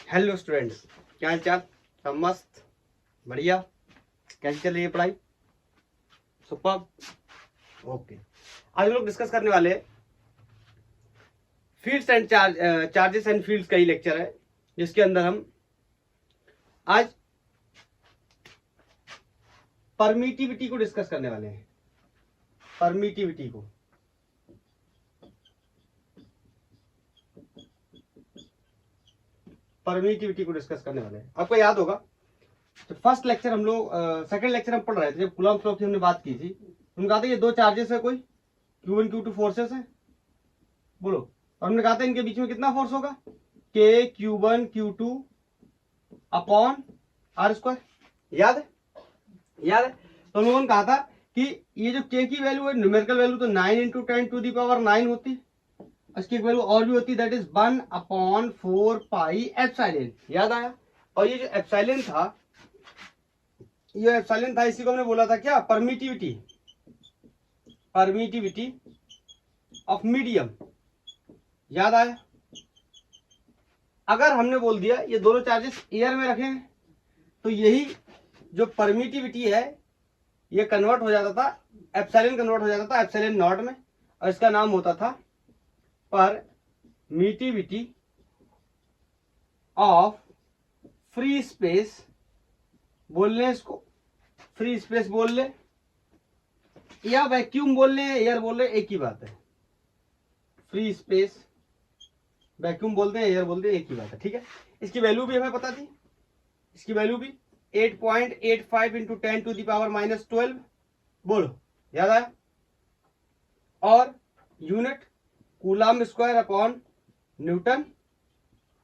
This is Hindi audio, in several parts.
हेलो स्टूडेंट्स, क्या हाल चाल? सब मस्त, बढ़िया। कैसी चल रही है पढ़ाई? सुपर। ओके, आज हम लोग डिस्कस करने वाले fields and charges and fields का ही लेक्चर है, जिसके अंदर हम आज परमिटिविटी को डिस्कस करने वाले हैं। परमिटिविटी को डिस्कस करने वाले हैं। आपको याद होगा तो फर्स्ट लेक्चर हम लोग सेकंड लेक्चर हम पढ़ रहे थे, जब कूलम्ब लॉ की हमने बात की थी। हमने कहा था ये दो चार्जेस है, कोई Q1 Q2 फोर्सेस है, बोलो। और हमने कहा था इनके बीच में कितना फोर्स होगा, K Q1 Q2 upon R square. याद है? याद है? तो हम लोगों ने कहा था कि ये जो K की वैल्यू है, न्यूमेरिकल वैल्यू, तो 9 × 10⁻⁹ होती। इसकी एक वैल्यू और भी होती, दैट इज 1/4πε। याद आया? और ये जो एप्सिलॉन था, इसी को हमने बोला था क्या, परमिटिविटी ऑफ मीडियम। याद आया? अगर हमने बोल दिया ये दोनों चार्जेस एयर में रखे हैं, तो यही जो परमिटिविटी है ये कन्वर्ट हो जाता था, एप्सिलॉन कन्वर्ट हो जाता था एप्सिलॉन नॉट में, और इसका नाम होता था परमिटिविटी ऑफ फ्री स्पेस। बोल लें इसको, फ्री स्पेस बोल ले या वैक्यूम बोल ले, एयर बोल ले, एक ही बात है। फ्री स्पेस, वैक्यूम बोलते हैं, एयर बोलते हैं, एक ही बात है। ठीक है, इसकी वैल्यू भी हमें पता थी। इसकी वैल्यू भी 8.85 × 10⁻⁻12। बोलो, याद आया? और unit coulomb square upon newton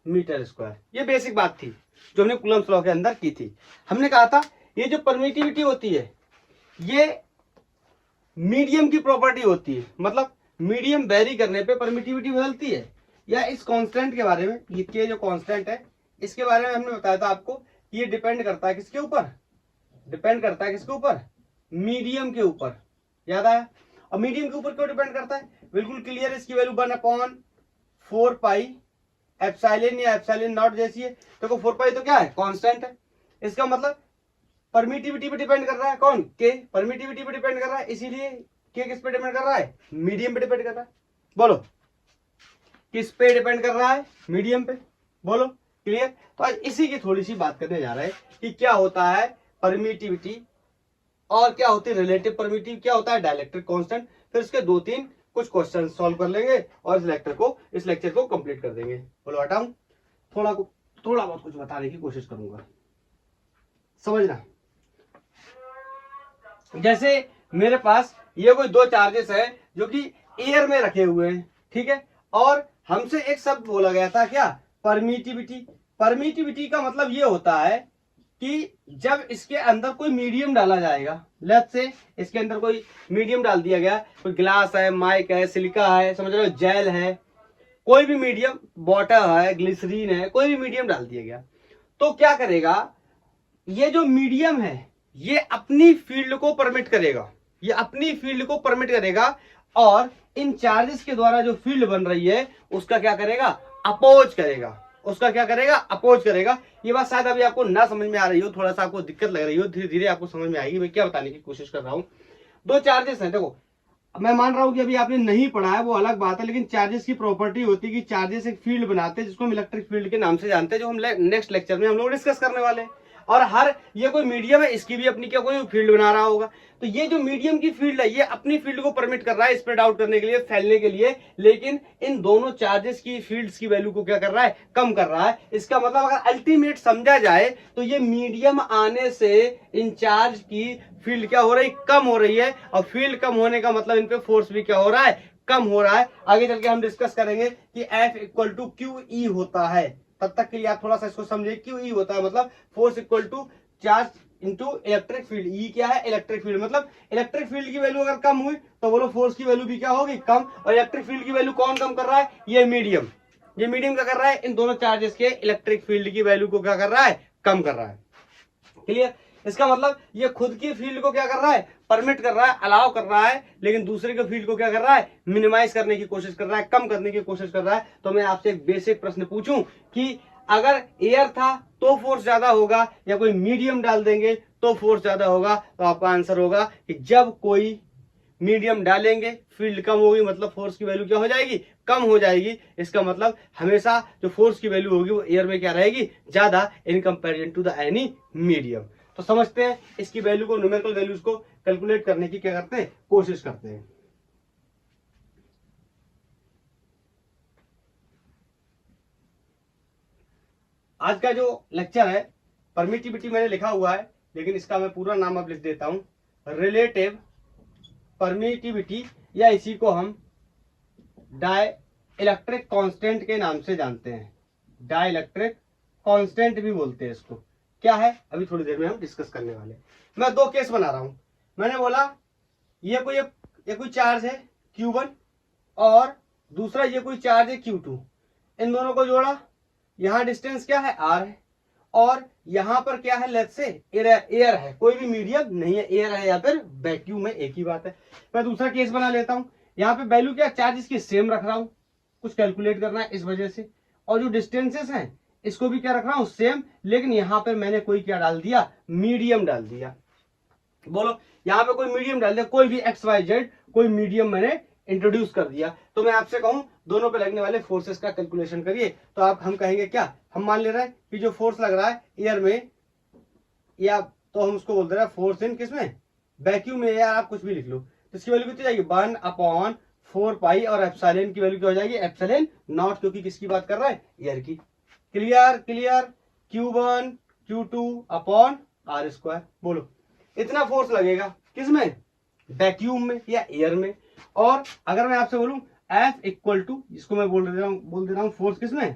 metre square. ये बेसिक बात थी जो हमने कूलम्ब लॉ के अंदर की थी। हमने कहा था ये जो परमिटिविटी होती है ये मीडियम की प्रॉपर्टी होती है, मतलब मीडियम वेरी करने पे परमिटिविटी बदलती है। या इस कांस्टेंट के बारे में, ये जो कांस्टेंट है इसके बारे में हमने बताया था आपको, ये डिपेंड करता है किसके ऊपर, मीडियम के ऊपर। याद आया? और मीडियम के ऊपर क्यों डिपेंड करता है, बिल्कुल क्लियर। इसकी वैल्यू 1/4πε या एप्सिलॉन नॉट जैसी है। देखो 4π तो क्या है, कांस्टेंट है। इसका मतलब परमिटिविटी पे डिपेंड कर रहा है कौन, के। परमिटिविटी पे डिपेंड कर रहा है, इसीलिए के किस पे डिपेंड कर रहा है, मीडियम पे डिपेंड कर रहा है। बोलो, किस पे डिपेंड कर रहा है, मीडियम पे। बोलो, क्लियर? तो आज इसी की थोड़ी सी बात करने जा रहे हैं कि क्या होता है परमिटिविटी और क्या होती है रिलेटिव परमिटिविटी, क्या होता है डाइलेक्ट्रिक कांस्टेंट। फिर इसके 2-3 कुछ क्वेश्चन सॉल्व कर लेंगे और इस लेक्चर को कंप्लीट कर देंगे। बोलो, हटाऊं? थोड़ा बहुत कुछ बताने की कोशिश करूंगा, समझना। जैसे मेरे पास ये कोई दो चार्जेस है जो कि एयर में रखे हुए हैं, ठीक है, और हमसे एक शब्द बोला गया था, क्या, परमिटिविटी का मतलब ये होता है कि जब इसके अंदर कोई मीडियम डाला जाएगा, लेट्स से इसके अंदर कोई मीडियम डाल दिया गया, कोई ग्लास है, माइक है, सिलिका है, समझ रहे हो, जेल है, कोई भी मीडियम, वाटर है, ग्लिसरीन है, कोई भी मीडियम डाल दिया गया, तो क्या करेगा, ये जो मीडियम है ये अपनी फील्ड को परमिट करेगा, और इन चार्जेस के द्वारा जो फील्ड बन रही है उसका क्या करेगा, अपोज करेगा। ये बात शायद अभी आपको ना समझ में आ रही हो, थोड़ा सा आपको दिक्कत लग रही हो, धीरे धीरे आपको समझ में आएगी मैं क्या बताने की कोशिश कर रहा हूं। दो चार्जेस हैं, देखो मैं मान रहा हूं कि अभी आपने नहीं पढ़ा है, वो अलग बात है, लेकिन चार्जेस की प्रॉपर्टी होती है कि चार्जेस एक फील्ड बनाते हैं जिसको हम इलेक्ट्रिक फील्ड के नाम से जानते हैं, जो हम नेक्स्ट लेक्चर में हम लोग डिस्कस करने वाले हैं। और हर ये कोई मीडियम है, इसकी भी अपनी क्या कोई फील्ड बना रहा होगा, तो ये जो मीडियम की फील्ड है ये अपनी फील्ड को परमिट कर रहा है स्प्रेड आउट करने के लिए, फैलने के लिए, लेकिन इन दोनों चार्जेस की फील्ड्स की वैल्यू को क्या कर रहा है, कम कर रहा है। इसका मतलब अगर अल्टीमेट समझा जाए तो ये मीडियम आने से इन चार्ज की फील्ड क्या हो रही, कम हो रही है, और फील्ड कम होने का मतलब इन पे फोर्स भी क्या हो रहा है, कम हो रहा है। आगे चल के हम डिस्कस करेंगे कि F = QE होता है, तब तक के लिए आप थोड़ा सा इसको समझिए। QE होता है मतलब force = charge into electric field. E क्या है, इलेक्ट्रिक फील्ड, मतलब इलेक्ट्रिक फील्ड की वैल्यू अगर कम हुई तो बोलो फोर्स की वैल्यू भी क्या होगी, कम। और इलेक्ट्रिक फील्ड की वैल्यू कौन कम कर रहा है, ये मीडियम क्या कर रहा है, इन दोनों चार्जेस के इलेक्ट्रिक फील्ड की वैल्यू को क्या कर रहा है, कम कर रहा है। क्लियर? इसका मतलब ये खुद की फील्ड को क्या कर रहा है, परमिट कर रहा है, अलाउ कर रहा है, लेकिन दूसरे के फील्ड को क्या कर रहा है, मिनिमाइज करने की कोशिश कर रहा है, कम करने की कोशिश कर रहा है। तो मैं आपसे एक बेसिक प्रश्न पूछूं कि अगर एयर था तो फोर्स ज्यादा होगा, या कोई मीडियम डाल देंगे तो फोर्स ज्यादा होगा। तो आपका आंसर होगा कि जब कोई मीडियम डालेंगे फील्ड कम होगी, मतलब फोर्स की वैल्यू क्या हो जाएगी, कम हो जाएगी। इसका मतलब हमेशा जो फोर्स की वैल्यू होगी वो एयर में क्या रहेगी, ज्यादा in comparison to the any medium. तो समझते हैं इसकी वैल्यू को, न्यूमेरिकल वैल्यूज को कैलकुलेट करने की क्या करते हैं, कोशिश करते हैं। आज का जो लेक्चर है, परमिटिविटी मैंने लिखा हुआ है, लेकिन इसका मैं पूरा नाम अब लिख देता हूं, रिलेटिव परमिटिविटी, या इसी को हम डाई इलेक्ट्रिक कांस्टेंट के नाम से जानते हैं। डाई इलेक्ट्रिक कांस्टेंट भी बोलते हैं इसको। क्या है अभी थोड़ी देर में हम डिस्कस करने वाले। मैं दो केस बना रहा हूं। मैंने बोला ये कोई चार्ज है Q1 और दूसरा ये कोई चार्ज है Q2। इन दोनों को जोड़ा, यहां डिस्टेंस क्या है R है, और यहां पर क्या है, लेट्स से एयर है, कोई भी मीडियम नहीं है, एयर है या फिर वैक्यूम है, एक ही बात है। मैं दूसरा केस बना लेता हूं। यहाँ पे वैल्यू क्या, चार्ज की सेम रख रहा हूं, कुछ कैलकुलेट करना है इस वजह से, और जो डिस्टेंसेस हैं इसको भी क्या रख रहा हूं, सेम, लेकिन यहां पर मैंने कोई क्या डाल दिया, मीडियम डाल दिया। बोलो यहाँ पे कोई मीडियम डाल दिया, कोई भी XYZ कोई मीडियम मैंने इंट्रोड्यूस कर दिया। तो मैं आपसे कहूं दोनों पे लगने वाले फोर्सेस का कैलकुलेशन करिए। तो हम कहेंगे क्या, हम मान ले रहे हैं कि जो फोर्स लग रहा है एयर में, या तो हम उसको बोल दे रहे हैं फोर्स इन किसमें, वैक्यूम में, या आप कुछ भी लिख लो। तो इसकी वैल्यू कितनी जाएगी, 1/4 पाई, और एप्सिलॉन की वैल्यू क्या हो जाएगी, एप्सिलॉन नॉट, क्योंकि किसकी बात कर रहा है, एयर की। Clear clear. Q1 Q2/r²। बोलो इतना फोर्स लगेगा किसमें, वैक्यूम में या एयर में। और अगर मैं आपसे बोलूं F इक्वल टू, इसको मैं बोल दे रहा हूं फोर्स किसमें,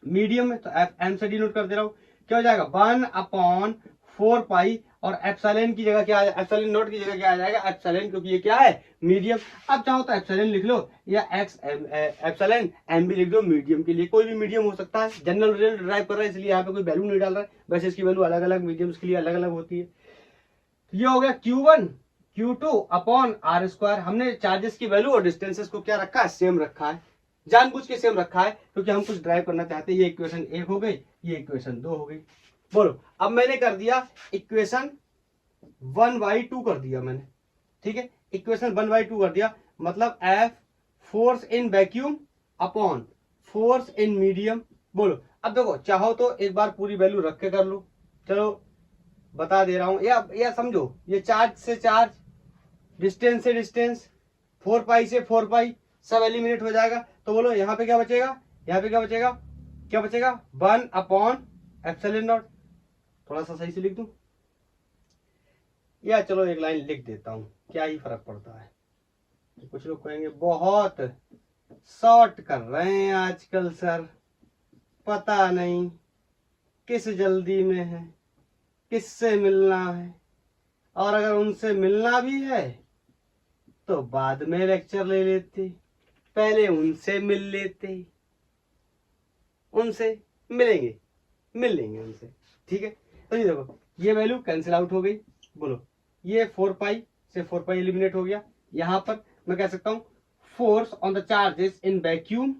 मीडियम में, तो F M से डिनोट कर दे रहा हूं, क्या हो जाएगा 1/4 पाई, और एप्सिलॉन की जगह क्या, एप्सिलॉन नॉट की जगह क्या आ जाएगा, एप्सिलॉन, क्योंकि ये क्या है, मीडियम। अब चाहो तो एप्सिलॉन लिख लो, या एप्सिलॉन M भी लिख दो, मीडियम के लिए कोई भी मीडियम हो सकता है। जनरल रिजल्ट ड्राइव कर रहा है इसलिए यहाँ पे कोई वैल्यू नहीं डाल रहा है, वैसे इसकी वैल्यू अलग अलग मीडियम्स के लिए अलग अलग होती है। ये हो गया Q1 Q2/r²। हमने चार्जेस की वैल्यू और डिस्टेंसेस को क्या रखा है, सेम रखा है, जानबूझ के सेम रखा है, क्योंकि हम कुछ ड्राइव करना चाहते हैं। ये इक्वेशन 1 हो गई, ये इक्वेशन 2 हो गई। बोलो अब मैंने कर दिया इक्वेशन 1/2 कर दिया मैंने, ठीक है, इक्वेशन 1/2 कर दिया, मतलब F force in vacuum upon force in medium. बोलो अब देखो, चाहो तो एक बार पूरी वैल्यू रख के कर लो, चलो बता दे रहा हूं, या समझो, ये चार्ज से चार्ज, डिस्टेंस से डिस्टेंस, 4 पाई से 4 पाई सब एलिमिनेट हो जाएगा। तो बोलो यहाँ पे क्या बचेगा, यहाँ पे क्या बचेगा, क्या बचेगा 1/ε0। थोड़ा सा सही से लिख दूं, या चलो एक लाइन लिख देता हूं, क्या ही फर्क पड़ता है। कुछ लोग कहेंगे बहुत शॉर्ट कर रहे हैं आजकल सर, पता नहीं किस जल्दी में है, किससे मिलना है, और अगर उनसे मिलना भी है तो बाद में लेक्चर ले लेते, पहले उनसे मिल लेते। उनसे मिल लेंगे उनसे, ठीक है। तो ये देखो, ये वैल्यू कैंसिल आउट हो गई। बोलो ये 4 पाई से 4 पाई एलिमिनेट हो गया। यहां पर मैं कह सकता हूं force on the charges in vacuum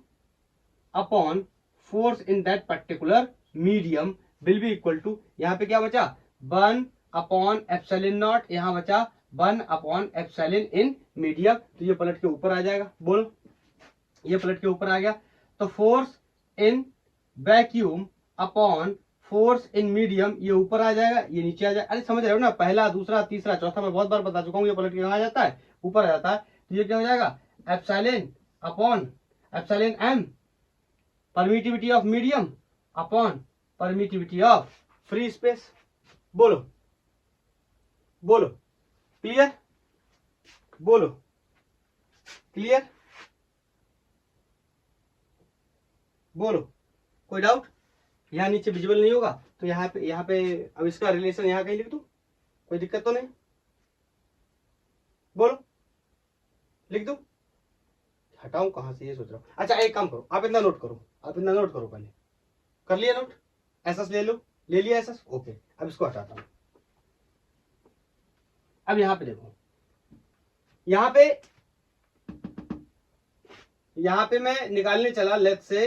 upon force in that particular medium will be equal to, यहाँ पे क्या बचा 1/ε0, यहाँ बचा 1/ε इन मीडियम। तो ये पलट के ऊपर आ जाएगा। बोलो ये पलट के ऊपर आ गया, तो force in vacuum upon force in medium, ये ऊपर आ जाएगा, ये नीचे आ जाएगा। अरे समझ रहे हो ना, पहला दूसरा तीसरा चौथा मैं बहुत बार बता चुका हूँ, ये पलट के कहाँ आ जाता है, ऊपर आ जाता है। तो ये क्या हो जाएगा, epsilon upon epsilon M, permittivity of medium upon permittivity of free space. बोलो बोलो क्लियर, बोलो क्लियर, बोलो कोई डाउट। यहाँ नीचे विजिबल नहीं होगा तो यहाँ पे अब इसका रिलेशन यहाँ कहीं लिख दूं, कोई दिक्कत तो नहीं, बोलो लिख दूं, हटाऊं कहां से ये सोच रहा हूं। अच्छा एक काम करो, आप इतना नोट करो, पहले कर लिया नोट, ऐसा ले लिया ऐसा, ओके। अब इसको हटाता हूं। अब यहां पे देखो, यहां पे मैं निकालने चला, लेट्स से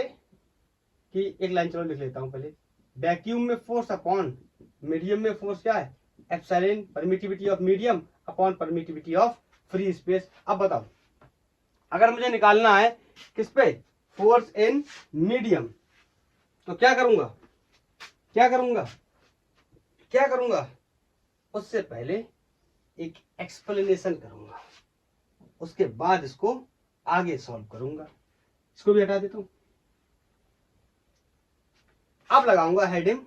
कि एक लाइन चलो लिख लेता हूं पहले। वैक्यूम में फोर्स अपॉन मीडियम में फोर्स क्या है, epsilon permittivity of medium upon permittivity of free space. अब बताओ अगर मुझे निकालना है किस पे, फोर्स इन मीडियम, तो क्या करूंगा क्या करूंगा क्या करूंगा, उससे पहले एक एक्सप्लेनेशन करूंगा, उसके बाद इसको आगे सॉल्व करूंगा। इसको भी हटा देता हूं। अब लगाऊंगा हेडिंग,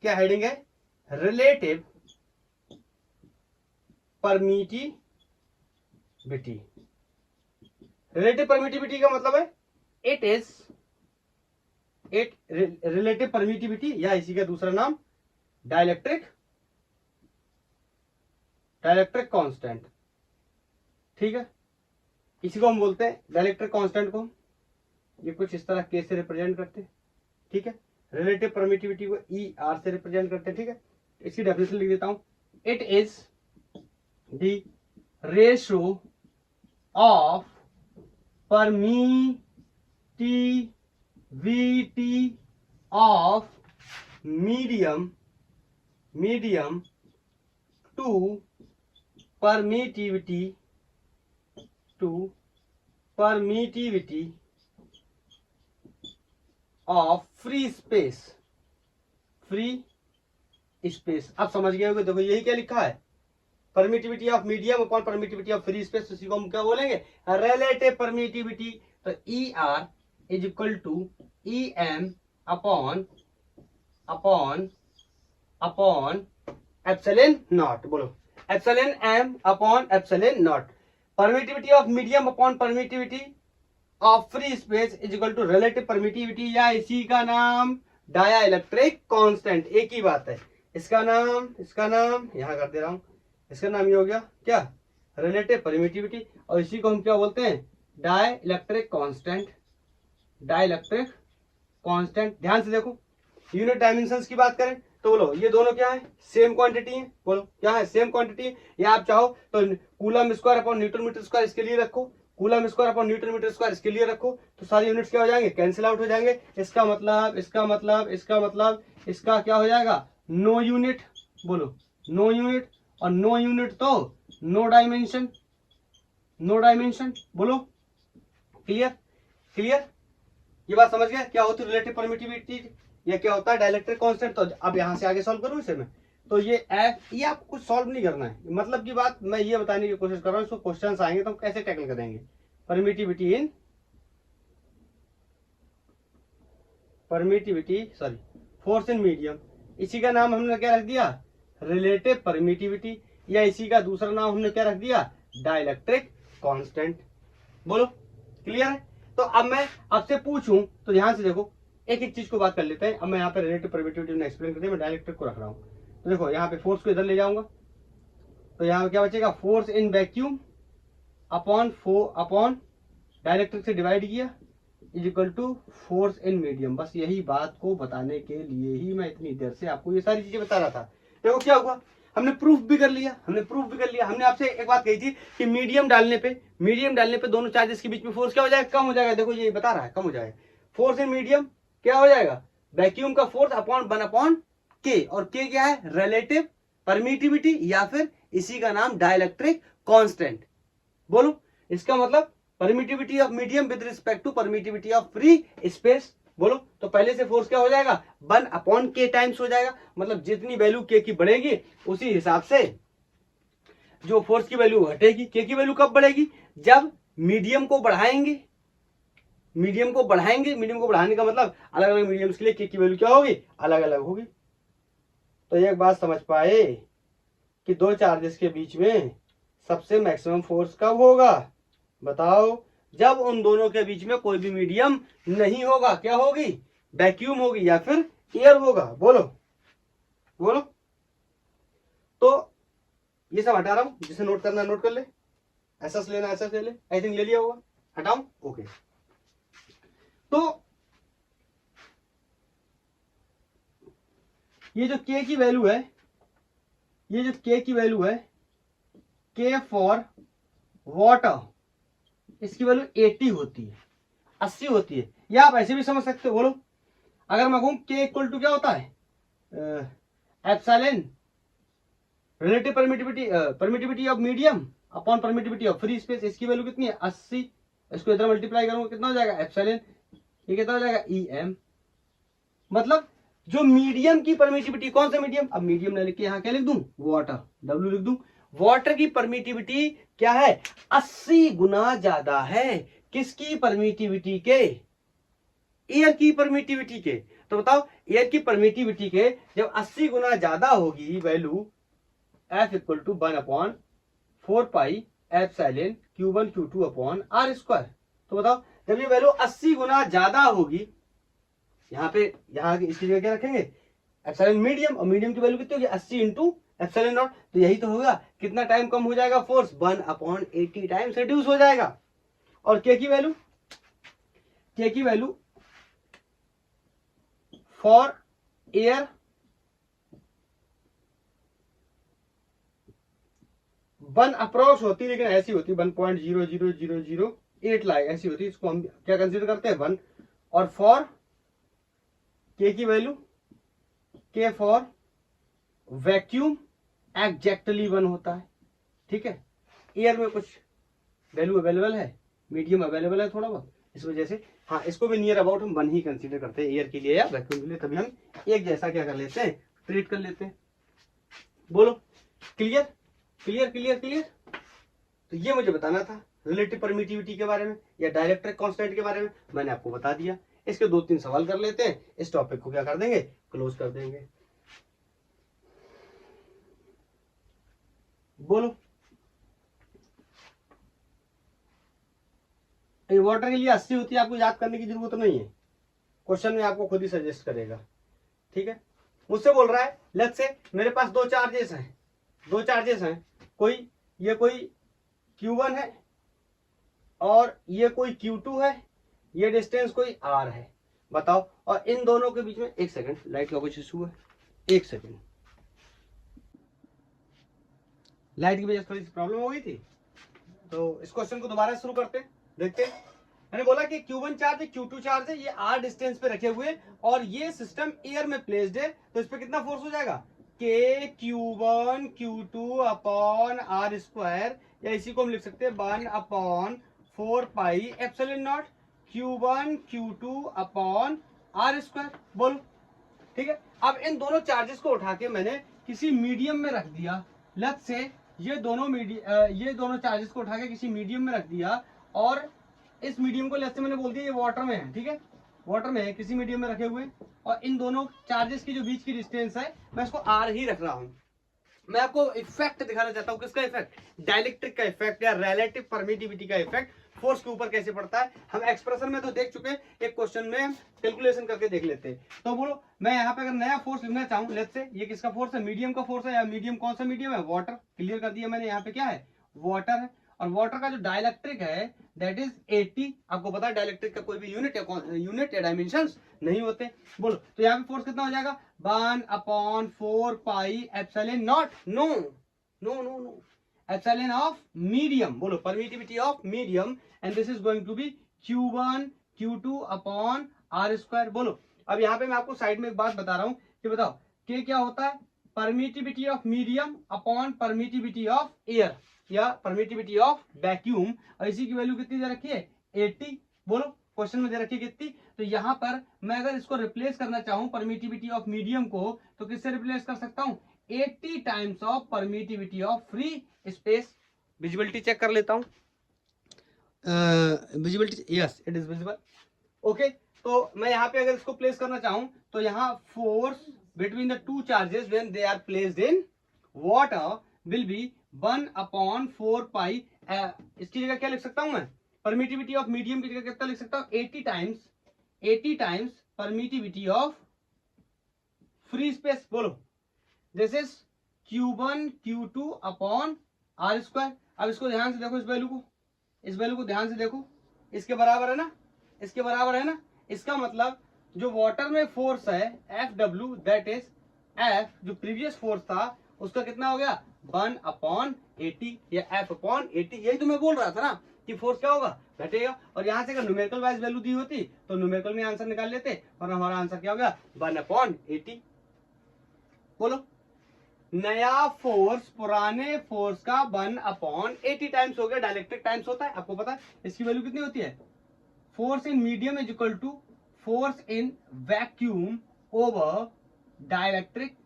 क्या हेडिंग है, रिलेटिव परमिटिविटी। रिलेटिव परमिटिविटी का मतलब है इट रिलेटिव परमिटिविटी, या इसी का दूसरा नाम डाइलेक्ट्रिक कांस्टेंट। ठीक है, इसी को हम बोलते हैं डाइलेक्ट्रिक कांस्टेंट को, ये कुछ इस तरह के से रिप्रेजेंट करते हैं। ठीक है, रिलेटिव परमिटिविटी को ई आर से रिप्रेजेंट करते हैं। ठीक है, इसकी डेफिनेशन लिख देता हूं, it is the ratio of permittivity of medium to permittivity of free space। अब समझ गए होगे। देखो यही क्या लिखा है, permittivity of medium upon permittivity of free space, उसी को हम क्या बोलेंगे, रिलेटिव परमिटिविटी। तो E R is equal to E M upon epsilon naught. बोलो, epsilon M upon epsilon naught. Permittivity of medium upon permittivity of free space is equal to relative permittivity, या इसी का नाम डाइलेक्ट्रिक कांस्टेंट। एक ही बात है, इसका नाम यहां कर दे रहा हूं, इसका नाम ये हो गया क्या, रिलेटिव परमिटिविटी, और इसी को हम क्या बोलते हैं, डाइलेक्ट्रिक कांस्टेंट। ध्यान से देखो, यूनिट डायमेंशंस की बात करें तो बोलो ये दोनों क्या है, सेम क्वांटिटी है। बोलो क्या है, सेम क्वांटिटी। या आप चाहो तो coulomb square upon newton metre square इसके लिए रखो, coulomb square upon newton metre square इसके लिए रखो, तो सारी यूनिट्स क्या हो जाएंगे, कैंसिल आउट हो जाएंगे। इसका मतलब इसका क्या हो जाएगा, नो यूनिट। बोलो नो यूनिट, और नो यूनिट तो नो डायमेंशन। बोलो क्लियर, ये बात समझ गया क्या होती है रिलेटिव परमिटिविटी, या क्या होता है डाइलेक्ट्रिक कांस्टेंट। तो अब यहां से आगे सॉल्व करूं इसे मैं, तो ये आपको कुछ सॉल्व नहीं करना है, मतलब की बात मैं ये बताने की कोशिश कर रहा हूं। इसको क्वेश्चंस आएंगे तो हम कैसे टैकल करेंगे। फोर्स इन मीडियम, इसी का नाम हमने क्या रख दिया, रिलेटिव परमिटिविटी, या इसी का दूसरा नाम हमने क्या रख दिया, डाइलेक्ट्रिक कांस्टेंट। बोलो क्लियर है। तो अब मैं आपसे पूछूं तो ध्यान से देखो, एक एक चीज को बात कर लेते हैं। अब मैं यहाँ पे रिलेटिव परमिटिविटी में एक्सप्लेन करते हैं, मैं डाइलेक्ट्रिक को रख रहा हूं। तो देखो यहाँ पे फोर्स को इधर ले जाऊंगा, तो यहाँ पे क्या बचेगा, force in vacuum upon dielectric से डिवाइड किया is equal to force in medium. बस यही बात को बताने के लिए ही मैं इतनी देर से आपको ये सारी चीजें बता रहा था। देखो क्या हुआ, हमने प्रूफ भी कर लिया। हमने आपसे एक बात कही थी कि मीडियम डालने पे दोनों चार्जेस के बीच में फोर्स क्या हो जाएगा, कम हो जाएगा। देखो ये बता रहा है कम हो जाएगा। फोर्स इन मीडियम क्या हो जाएगा, वैक्यूम का फोर्स अपॉन 1 अपॉन के, और के क्या है, रिलेटिव परमिटिविटी, या फिर इसी का नाम डाइलेक्ट्रिक कांस्टेंट। बोलो इसका मतलब permittivity of medium with respect to permittivity of free space. बोलो तो पहले से फोर्स क्या हो जाएगा, 1 अपॉन के टाइम्स हो जाएगा। मतलब जितनी वैल्यू के की बढ़ेगी उसी हिसाब से जो फोर्स की वैल्यू घटेगी। के की वैल्यू कब बढ़ेगी, जब मीडियम को बढ़ाएंगे। मीडियम को बढ़ाने का मतलब अलग अलग मीडियम्स के लिए के की वैल्यू क्या होगी, अलग अलग होगी। तो एक बात समझ पाए कि दो चार्जेस के बीच में सबसे मैक्सिमम फोर्स कब होगा, बताओ, जब उन दोनों के बीच में कोई भी मीडियम नहीं होगा। क्या होगी, वैक्यूम होगी या फिर एयर होगा। बोलो तो ये सब हटा रहा हूं, जिसे नोट करना नोट कर ले, ऐसा लेना ऐसा ले ले, आई थिंक ले लिया होगा, हटाऊं, ओके। तो ये जो के की वैल्यू है, के फॉर वाटर, इसकी वैल्यू 80 होती है, 80 होती है। या आप ऐसे भी समझ सकते हो। बोलो अगर मैं कहूं के इक्वल टू क्या होता है, epsilon relative permittivity of medium upon permittivity of free space, इसकी वैल्यू कितनी है 80, इसको इधर मल्टीप्लाई करूंगा कितना हो जाएगा एप्सिलॉन, ये कितना हो जाएगा em। मतलब जो मीडियम की परमिटिविटी, कौन सा मीडियम, अब मीडियम लिख के यहाँ क्या लिख दूं, वाटर, W लिख दूं। वाटर की परमिटिविटी क्या है 80 गुना ज्यादा है किसकी परमिटिविटी के, एयर की परमिटिविटी के। तो बताओ एयर की परमिटिविटी के जब 80 गुना ज्यादा होगी value F equal to 1/4 pi epsilon Q1 Q2 upon R square. तो बताओ जब ये वैल्यू 80 गुना ज्यादा होगी, यहाँ पे यहाँ इसकी जगह क्या रखेंगे एप्सिलॉन मीडियम, और मीडियम की वैल्यू कितनी होगी 80 इंटू एप्सिलॉन नॉट। तो यही तो होगा, कितना टाइम कम हो जाएगा, फोर्स 1/80 टाइम्स रिड्यूस हो जाएगा। और के की वैल्यू फॉर एयर 1 अप्रोक्स होती, लेकिन ऐसी होती 1.00008 लाख ऐसी होती, इसको हम क्या कंसीडर करते हैं 1। और फॉर के की वैल्यू, के फॉर वैक्यूम एग्जैक्टली 1 होता है, ठीक है। एयर में कुछ वैल्यू अवेलेबल है, मीडियम अवेलेबल है थोड़ा बहुत, इस वजह से हाँ इसको भी नियर अबाउट हम 1 ही कंसीडर करते हैं एयर के लिए या वैक्यूम के लिए, तभी हम एक जैसा क्या कर लेते हैं, ट्रीट कर लेते हैं। बोलो क्लियर क्लियर क्लियर क्लियर। तो ये मुझे बताना था रिलेटिव परमिटिविटी के बारे में या डाइलेक्ट्रिक कांस्टेंट के बारे में, मैंने आपको बता दिया। इसके 2-3 सवाल कर लेते हैं, इस टॉपिक को क्या कर देंगे, क्लोज कर देंगे। बोलो वाटर के लिए 80 होती है, आपको याद करने की जरूरत नहीं है, क्वेश्चन में आपको खुद ही सजेस्ट करेगा, ठीक है। मुझसे बोल रहा है लेट्स से मेरे पास दो चार्जेस हैं, कोई ये कोई Q1 है और ये कोई Q2 है, ये डिस्टेंस कोई R है, बताओ। और इन दोनों के बीच में, एक सेकंड लाइट का कुछ इशू है, एक सेकंड, लाइट की वजह से थोड़ी सी प्रॉब्लम हो गई थी। तो इस क्वेश्चन को दोबारा शुरू करते हैं, देखते हैं। मैंने बोला कि Q1 चार्ज है, Q2 चार्ज है, ये R डिस्टेंस पे रखे हुए और ये सिस्टम एयर में प्लेस्ड है, तो इस पे कितना फोर्स हो जाएगा के Q1 Q2 upon R square, या इसी को हम लिख सकते हैं 1/4 pi epsilon not Q1 Q2 upon R square. बोलो ठीक है। अब इन दोनों चार्जेस को उठा के मैंने किसी मीडियम में रख दिया, लेट्स से ये दोनों चार्जेस को उठा के किसी मीडियम में रख दिया, और इस मीडियम को लेट्स से मैंने बोल दिया ये वाटर में है, ठीक है, वाटर में है, किसी मीडियम में रखे हुए, और इन दोनों चार्जेस की जो बीच की डिस्टेंस है मैं इसको R ही रख रहा हूं। मैं आपको इफेक्ट दिखाना चाहता हूं, किसका इफेक्ट, डाइलेक्ट्रिक का इफेक्ट या रिलेटिव परमिटिविटी का इफेक्ट फोर्स के ऊपर कैसे पड़ता है। हम एक्सप्रेशन में तो देख चुके हैं, एक क्वेश्चन में कैलकुलेशन करके देख लेते हैं। तो बोलो मैं यहाँ पे अगर नया फोर्स लिखना चाहूँ, लेट्स से ये किसका फोर्स है, मीडियम का फोर्स है, या मीडियम कौन सा मीडियम है, वाटर, क्लियर कर दिया मैंने, यहाँ पे क्या है वाटर है, और वाटर का जो डाइलेक्ट्रिक है दैट इज 80। आपको पता है डाइलेक्ट्रिक का कोई भी यूनिट या डायमेंशन नहीं होते। बोलो तो यहाँ पे फोर्स कितना हो जाएगा 1/4 pi epsilon naught, no no no no, epsilon of medium, बोलो permittivity of medium, and this is going to be Q1 Q2 upon R square. बोलो अब यहाँ पे मैं आपको साइड में एक बात बता रहा हूँ कि बताओ के क्या होता है, permittivity of medium upon permittivity of air या परमिटिविटी ऑफ वैक्यूम, और इसी की वैल्यू कितनी दे रखी है 80। बोलो क्वेश्चन में दे रखी है कितनी, तो यहाँ पर मैं अगर इसको रिप्लेस करना चाहूँ परमिटिविटी ऑफ मीडियम को, तो किससे रिप्लेस कर सकता हूँ 80 times of permittivity of free space. Visibility check कर लेता हूँ, visibility, yes it is visible, okay. तो मैं यहाँ पे अगर इसको प्लेस करना चाहूँ तो यहाँ force between the two charges when they are placed in water will be 1/4 pi, इसकी जगह क्या लिख सकता हूं मैं, परमिटिविटी ऑफ मीडियम की जगह कितना लिख सकता हूं 80 times permittivity of free space. बोलो this is Q1 Q2 upon R square. अब इसको ध्यान से देखो, इस वैल्यू को ध्यान से देखो, इसके बराबर है ना, इसके बराबर है ना, इसका मतलब जो वाटर में फोर्स है FW दैट इज F, जो प्रीवियस फोर्स था उसका कितना हो गया 1/80 या F/80, यही तो मैं बोल रहा था ना कि फोर्स क्या होगा, घटेगा। और यहाँ से अगर न्यूमेरिकल वाइज वैल्यू दी होती तो न्यूमेरिकल में आंसर निकाल लेते, और हमारा आंसर क्या हो गया 1/80। बोलो, नया फोर्स पुराने फोर्स का 1/80 टाइम्स हो गया। डाइलेक्ट्रिक टाइम्स होता है, आपको पता है इसकी वैल्यू कितनी होती है। Force in medium is equal to force in vacuum over dielectric,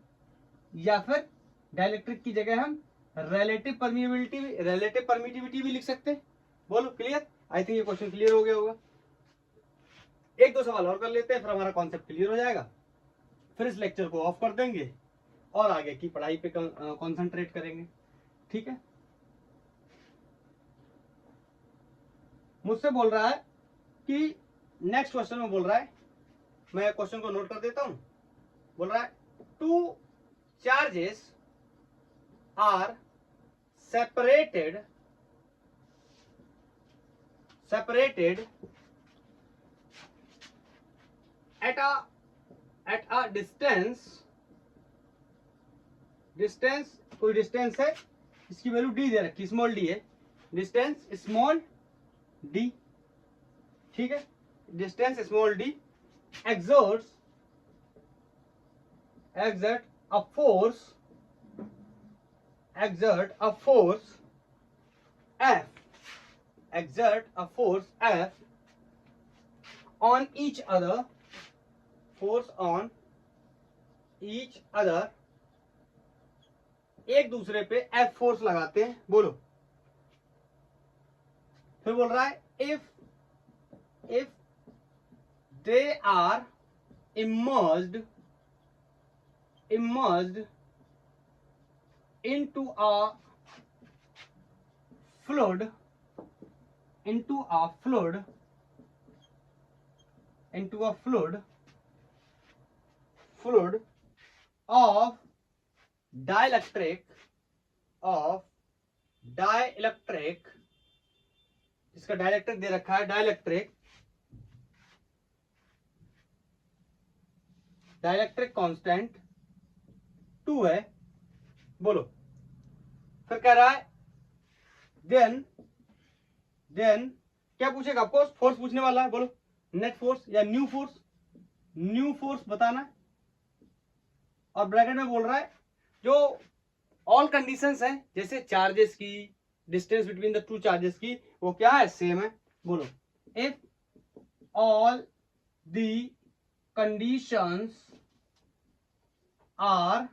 या फिर डाइलेक्ट्रिक की जगह हम रिलेटिव परमिटिविटी भी लिख सकते हैं। बोलो क्लियर। आई थिंक ये क्वेश्चन क्लियर हो गया होगा। एक दो सवाल और कर लेते हैं, फिर हमारा कॉन्सेप्ट क्लियर हो जाएगा। फिर इस लेक्चर को ऑफ कर देंगे और आगे की पढ़ाई पे कंसंट्रेट करेंगे। ठीक है, मुझसे बोल रहा है कि नेक्स्ट क्वेश्चन में बोल रहा है, मैं क्वेश्चन को नोट कर देता हूं। बोल रहा है two charges are separated at a distance, कोई डिस्टेंस है, इसकी वैल्यू डी दे रखी, स्मॉल डी है, डिस्टेंस स्मॉल डी। ठीक है, distance small D exert a force F on each other, एक दूसरे पे F फोर्स लगाते हैं। बोलो, फिर बोल रहा है if they are immersed into a fluid of dielectric, इसका डाइलेक्ट्रिक दे रखा है, डाइलेक्ट्रिक कांस्टेंट 2 है। बोलो, फिर कह रहा है देन क्या पूछेगा आपको, फोर्स पूछने वाला है। बोलो, नेट फोर्स या न्यू फोर्स बताना है। और ब्रैकेट में बोल रहा है जो ऑल कंडीशंस हैं, जैसे चार्जेस की, distance between the two charges की, वो क्या है, सेम है। बोलो, if all the conditions are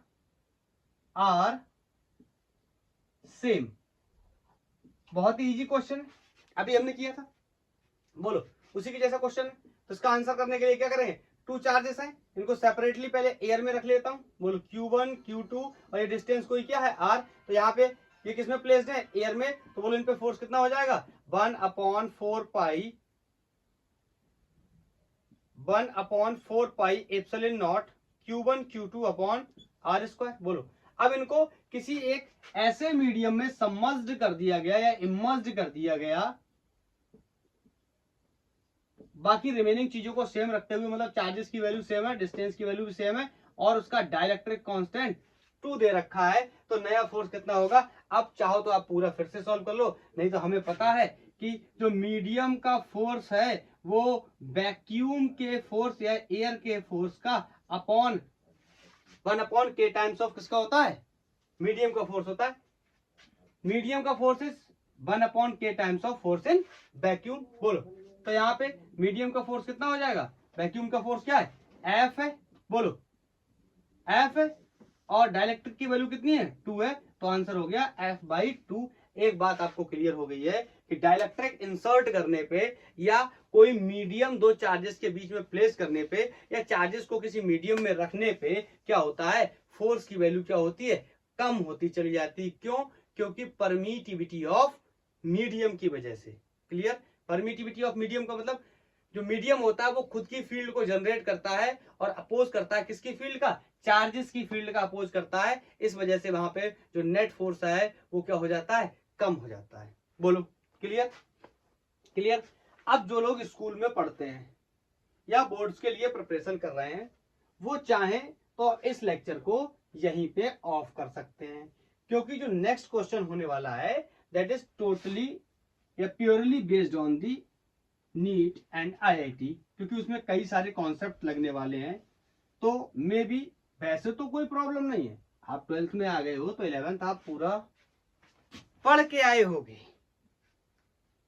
same. बहुत ही इजी क्वेश्चन है, अभी हमने किया था। बोलो, उसी के जैसा क्वेश्चन है, तो इसका आंसर करने के लिए क्या करेंगे, टू चार्जेस हैं, इनको सेपरेटली पहले एयर में रख लेता हूं। बोलो Q1 Q2 और ये डिस्टेंस कोई क्या है R, तो यहाँ पे ये किसमें प्लेस्ड है, एयर में। तो बोलो इन पे फोर्स कितना हो जाएगा, 1/4 pi epsilon not Q1 Q2 upon R²। बोलो, अब इनको किसी एक ऐसे मीडियम में सबमर्ज्ड कर दिया गया या इमर्ज्ड कर दिया गया, बाकी रिमेनिंग चीजों को सेम रखते हुए, मतलब चार्जेस की वैल्यू सेम है, डिस्टेंस की वैल्यू भी सेम है, और उसका डाइलेक्ट्रिक कांस्टेंट 2 दे रखा है, तो नया फोर्स कितना होगा। अब चाहो तो आप पूरा फिर से सॉल्व कर लो, नहीं तो हमें पता है कि जो मीडियम का फोर्स है वो वैक्यूम के फोर्स या एयर के फोर्स का अपॉन 1/k टाइम्स ऑफ किसका होता है, मीडियम का फोर्स होता है। मीडियम का force is 1/k times of force in vacuum. बोलो, तो यहाँ पे मीडियम का फोर्स कितना हो जाएगा, वैक्यूम का फोर्स क्या है, F है। बोलो, F है, और डाइलेक्ट्रिक की वैल्यू कितनी है, 2 है, तो आंसर हो गया F/2। एक बात आपको क्लियर हो गई है कि डाइलेक्ट्रिक इंसर्ट करने पे या कोई मीडियम दो चार्जेस के बीच में प्लेस करने पे या चार्जेस को किसी मीडियम में रखने पे क्या होता है, फोर्स की वैल्यू क्या होती है, कम होती चली जाती। क्यों, क्योंकि परमिटिविटी ऑफ मीडियम की वजह से। क्लियर, परमिटिविटी ऑफ मीडियम का मतलब जो मीडियम होता है वो खुद की फील्ड को जनरेट करता है और अपोज करता है, किसकी फील्ड का, चार्जेस की फील्ड का अपोज करता है। इस वजह से वहां पे जो नेट फोर्स है वो क्या हो जाता है, कम हो जाता है। बोलो, क्लियर। अब जो लोग स्कूल में पढ़ते हैं या बोर्ड्स के लिए प्रिपरेशन कर रहे हैं, वो चाहें तो इस लेक्चर को यहीं पे ऑफ कर सकते हैं, क्योंकि जो नेक्स्ट क्वेश्चन होने वाला है दैट इज टोटली या purely based on the neat and IIT, क्योंकि उसमें कई सारे कॉन्सेप्ट लगने वाले हैं, तो मे बी वैसे तो कोई प्रॉब्लम नहीं है। आप 12th में आ गए हो तो 11th आप पूरा पढ़ के आए होगे।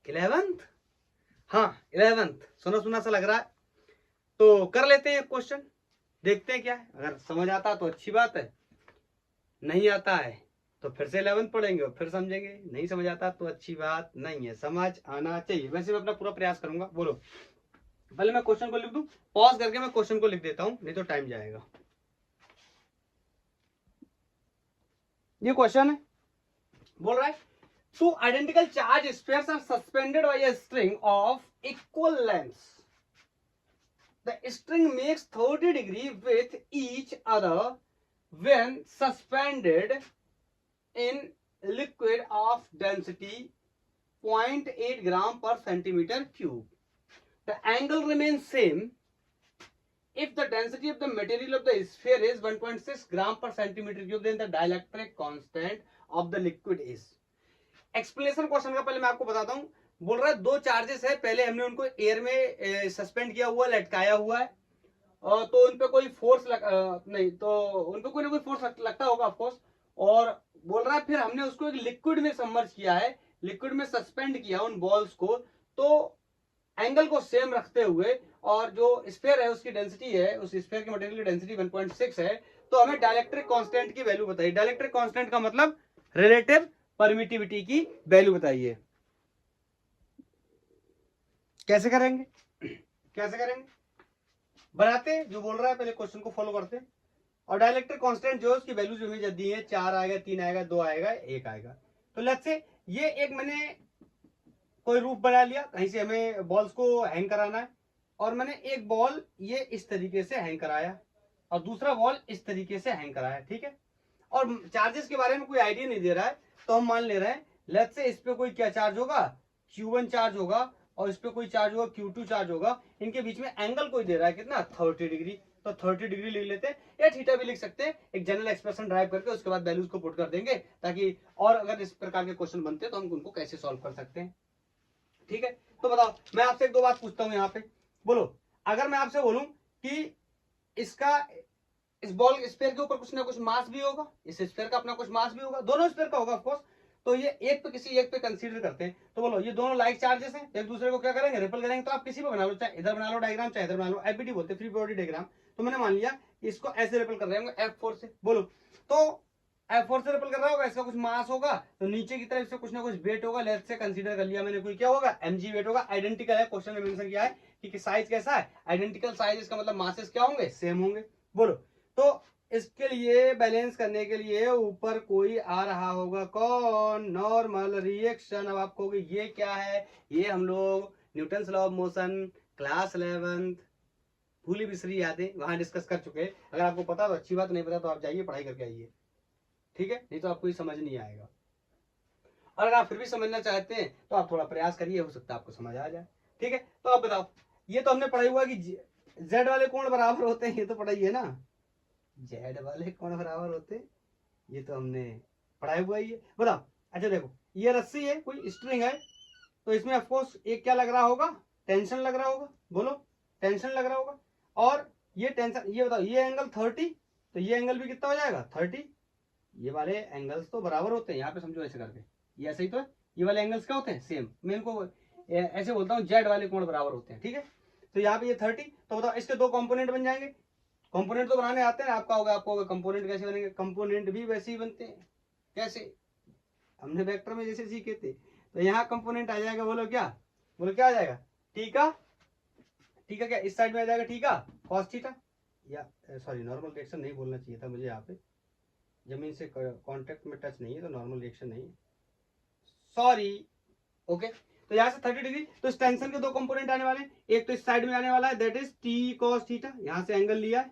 11th, हाँ 11th सुना सुना सा लग रहा है, तो कर लेते हैं क्वेश्चन, देखते हैं क्या है। अगर समझ आता तो अच्छी बात है, नहीं आता है तो फिर से 11th पढ़ेंगे और फिर समझेंगे। नहीं समझ आता तो अच्छी बात नहीं है, समझ आना चाहिए। वैसे मैं अपना पूरा प्रयास करूंगा। बोलो, पहले मैं क्वेश्चन को लिख दूं, पॉज करके मैं क्वेश्चन को लिख देता हूं, नहीं तो टाइम जाएगा। ये क्वेश्चन है, बोल रहा है two identical charge spheres are suspended by a string of equal length. The string makes 30 degree with each other when suspended in liquid of density 0.8 gram per centimeter cube. The angle remains same if the density of the material of the sphere is 1.6 gram per centimeter cube, then the dielectric constant of the liquid is. Explanation question का पहले मैं आपको बताता हूं। बोल रहा है दो चार्जेस है, पहले हमने उनको एयर में सस्पेंड किया हुआ, लटकाया हुआ है, तो उन पे कोई फोर्स नहीं, तो उन पे कोई ना कोई फोर्स लगता होगा ऑफकोर्स। और बोल रहा है फिर हमने उसको एक लिक्विड में सबमर्ज किया है, लिक्विड में सस्पेंड किया उन बॉल्स को, तो एंगल को सेम रखते हुए, और जो स्फीयर है उसकी डेंसिटी है, उस स्फीयर की मटेरियल की डेंसिटी 1.6 है, तो हमें डाइलेक्ट्रिक कांस्टेंट की वैल्यू बताइए। डाइलेक्ट्रिक कांस्टेंट का मतलब रिलेटिव परमिटिविटी की वैल्यू बताइए। कैसे करेंगे, कैसे करेंगे, बनाते जो बोल रहा है, पहले क्वेश्चन को फॉलो करते। और डाइलेक्ट्रिक कांस्टेंट जो है उसकी वैल्यू जो हमें दी है, 4 आएगा, 3 आएगा, 2 आएगा, 1 आएगा। तो लेट्स से ये एक मैंने कोई रूफ बना लिया, कहीं से हमें बॉल्स को हैंग कराना है, और मैंने एक बॉल ये इस तरीके से हैंग कराया और दूसरा बॉल इस तरीके से हैंग कराया, ठीक है। और चार्जेस के बारे में कोई आइडिया नहीं दे रहा है, तो हम मान ले रहे हैं लेट्स से इस पे कोई क्या चार्ज होगा, Q1 चार्ज होगा, और इस पे कोई चार्ज होगा, Q2 चार्ज होगा। इनके बीच में एंगल कोई दे रहा है कितना, 30 डिग्री, तो 30 डिग्री लिख लेते हैं, या थीटा भी लिख सकते हैं, एक जनरल एक्सप्रेशन ड्राइव करके उसके बाद वैल्यूज को पुट कर देंगे, ताकि और अगर इस प्रकार के क्वेश्चन बनते हैं तो हम उनको कैसे सॉल्व कर सकते हैं, ठीक है। तो बताओ, मैं आपसे एक दो बात पूछता हूं यहाँ पे, बोलो, अगर मैं आपसे बोलूं कि इसका इस बॉल स्फीयर के ऊपर कुछ ना कुछ मास भी होगा, इस स्फीयर का अपना कुछ मास भी होगा, दोनों स्फीयर का होगा ऑफ कोर्स, तो ये एक पे किसी एक पे कंसीडर करते हैं, तो बोलो ये दोनों लाइक चार्जेस हैं, एक दूसरे को क्या करेंगे, रिपल करेंगे। तो आप किसी पे बना लो, चाहे इधर बना लो डायग्राम, चाहे इधर बना लो, एफबीडी बोलते हैं, फ्री बॉडी डायग्राम। तो मैंने मान लिया इसको ऐसे रिपल कर रहे होंगे F4 से, बोलो, तो F4 से रिपल कर रहा होगा, इसका कुछ मास होगा, तो नीचे की तरफ से कुछ ना कुछ वेट होगा, लेट्स से कंसीडर कर लिया मैंने, कोई क्या होगा, mg वेट होगा। आइडेंटिकल है, क्वेश्चन में मेंशन किया है कि साइज कैसा है, आइडेंटिकल साइज, इसका मतलब मासेस क्या होंगे, सेम होंगे। बोलो, तो इसके लिए बैलेंस करने के लिए ऊपर कोई आ रहा होगा, कौन, नॉर्मल रिएक्शन। अब आप कहोगे ये क्या है, ये हम लोग Newton's law of motion class 11th भूली बिसरी यादें वहां डिस्कस कर चुके हैं। अगर आपको पता तो अच्छी बात, नहीं पता तो आप जाइए पढ़ाई करके आइए, ठीक है, नहीं तो आपको ये समझ नहीं आएगा। और अगर आप फिर भी समझना चाहते हैं तो आप थोड़ा प्रयास करिए, हो सकता है आपको समझ आ जाए, ठीक है। तो आप बताओ, ये तो हमने पढ़ा हुआ कि जेड वाले कोण बराबर होते हैं, ये तो पढ़ाई है ना, जेड वाले कोण बराबर होते हैं, ये तो हमने पढ़ाई हुआ ही है। बताओ, अच्छा देखो, ये रस्सी है, कोई स्ट्रिंग है, तो इसमें ऑफकोर्स एक क्या लग रहा होगा, टेंशन लग रहा होगा, बोलो, टेंशन लग रहा होगा। और ये टेंशन, ये बताओ, ये एंगल 30, तो ये एंगल भी कितना हो जाएगा, 30। ये वाले एंगल्स तो बराबर होते हैं, यहाँ पे समझो ऐसे करके, ये ऐसे ही तो है, ये वाले एंगल्स क्या होते हैं, सेम। मैं इनको ऐसे बोलता हूँ, जेड वाले कोण बराबर होते हैं, ठीक है। तो यहाँ पे ये 30, तो बताओ इसके दो कंपोनेंट बन जाएंगे। कंपोनेंट तो बनाने आते हैं, आपका होगा कंपोनेंट कैसे बनेंगे, कंपोनेंट भी वैसे ही बनते हैं, कैसे, हमने वेक्टर में जैसे सीखे थे। तो यहाँ कंपोनेंट आ जाएगा, बोलो क्या, बोलो क्या आ जाएगा, ठीका, ठीका क्या इस साइड में आ जाएगा, ठीका कॉस थीटा, या सॉरी नॉर्मल रिएक्शन नहीं बोलना चाहिए था मुझे, यहाँ पे जमीन से कांटेक्ट में टच नहीं है तो नॉर्मल रिएक्शन नहीं है, सॉरी, ओके। तो यहाँ से 30 डिग्री, तो इस टेंशन के दो कंपोनेंट आने वाले हैं, एक तो इस साइड में आने वाला है, that is T cos theta, यहाँ से एंगल लिया है,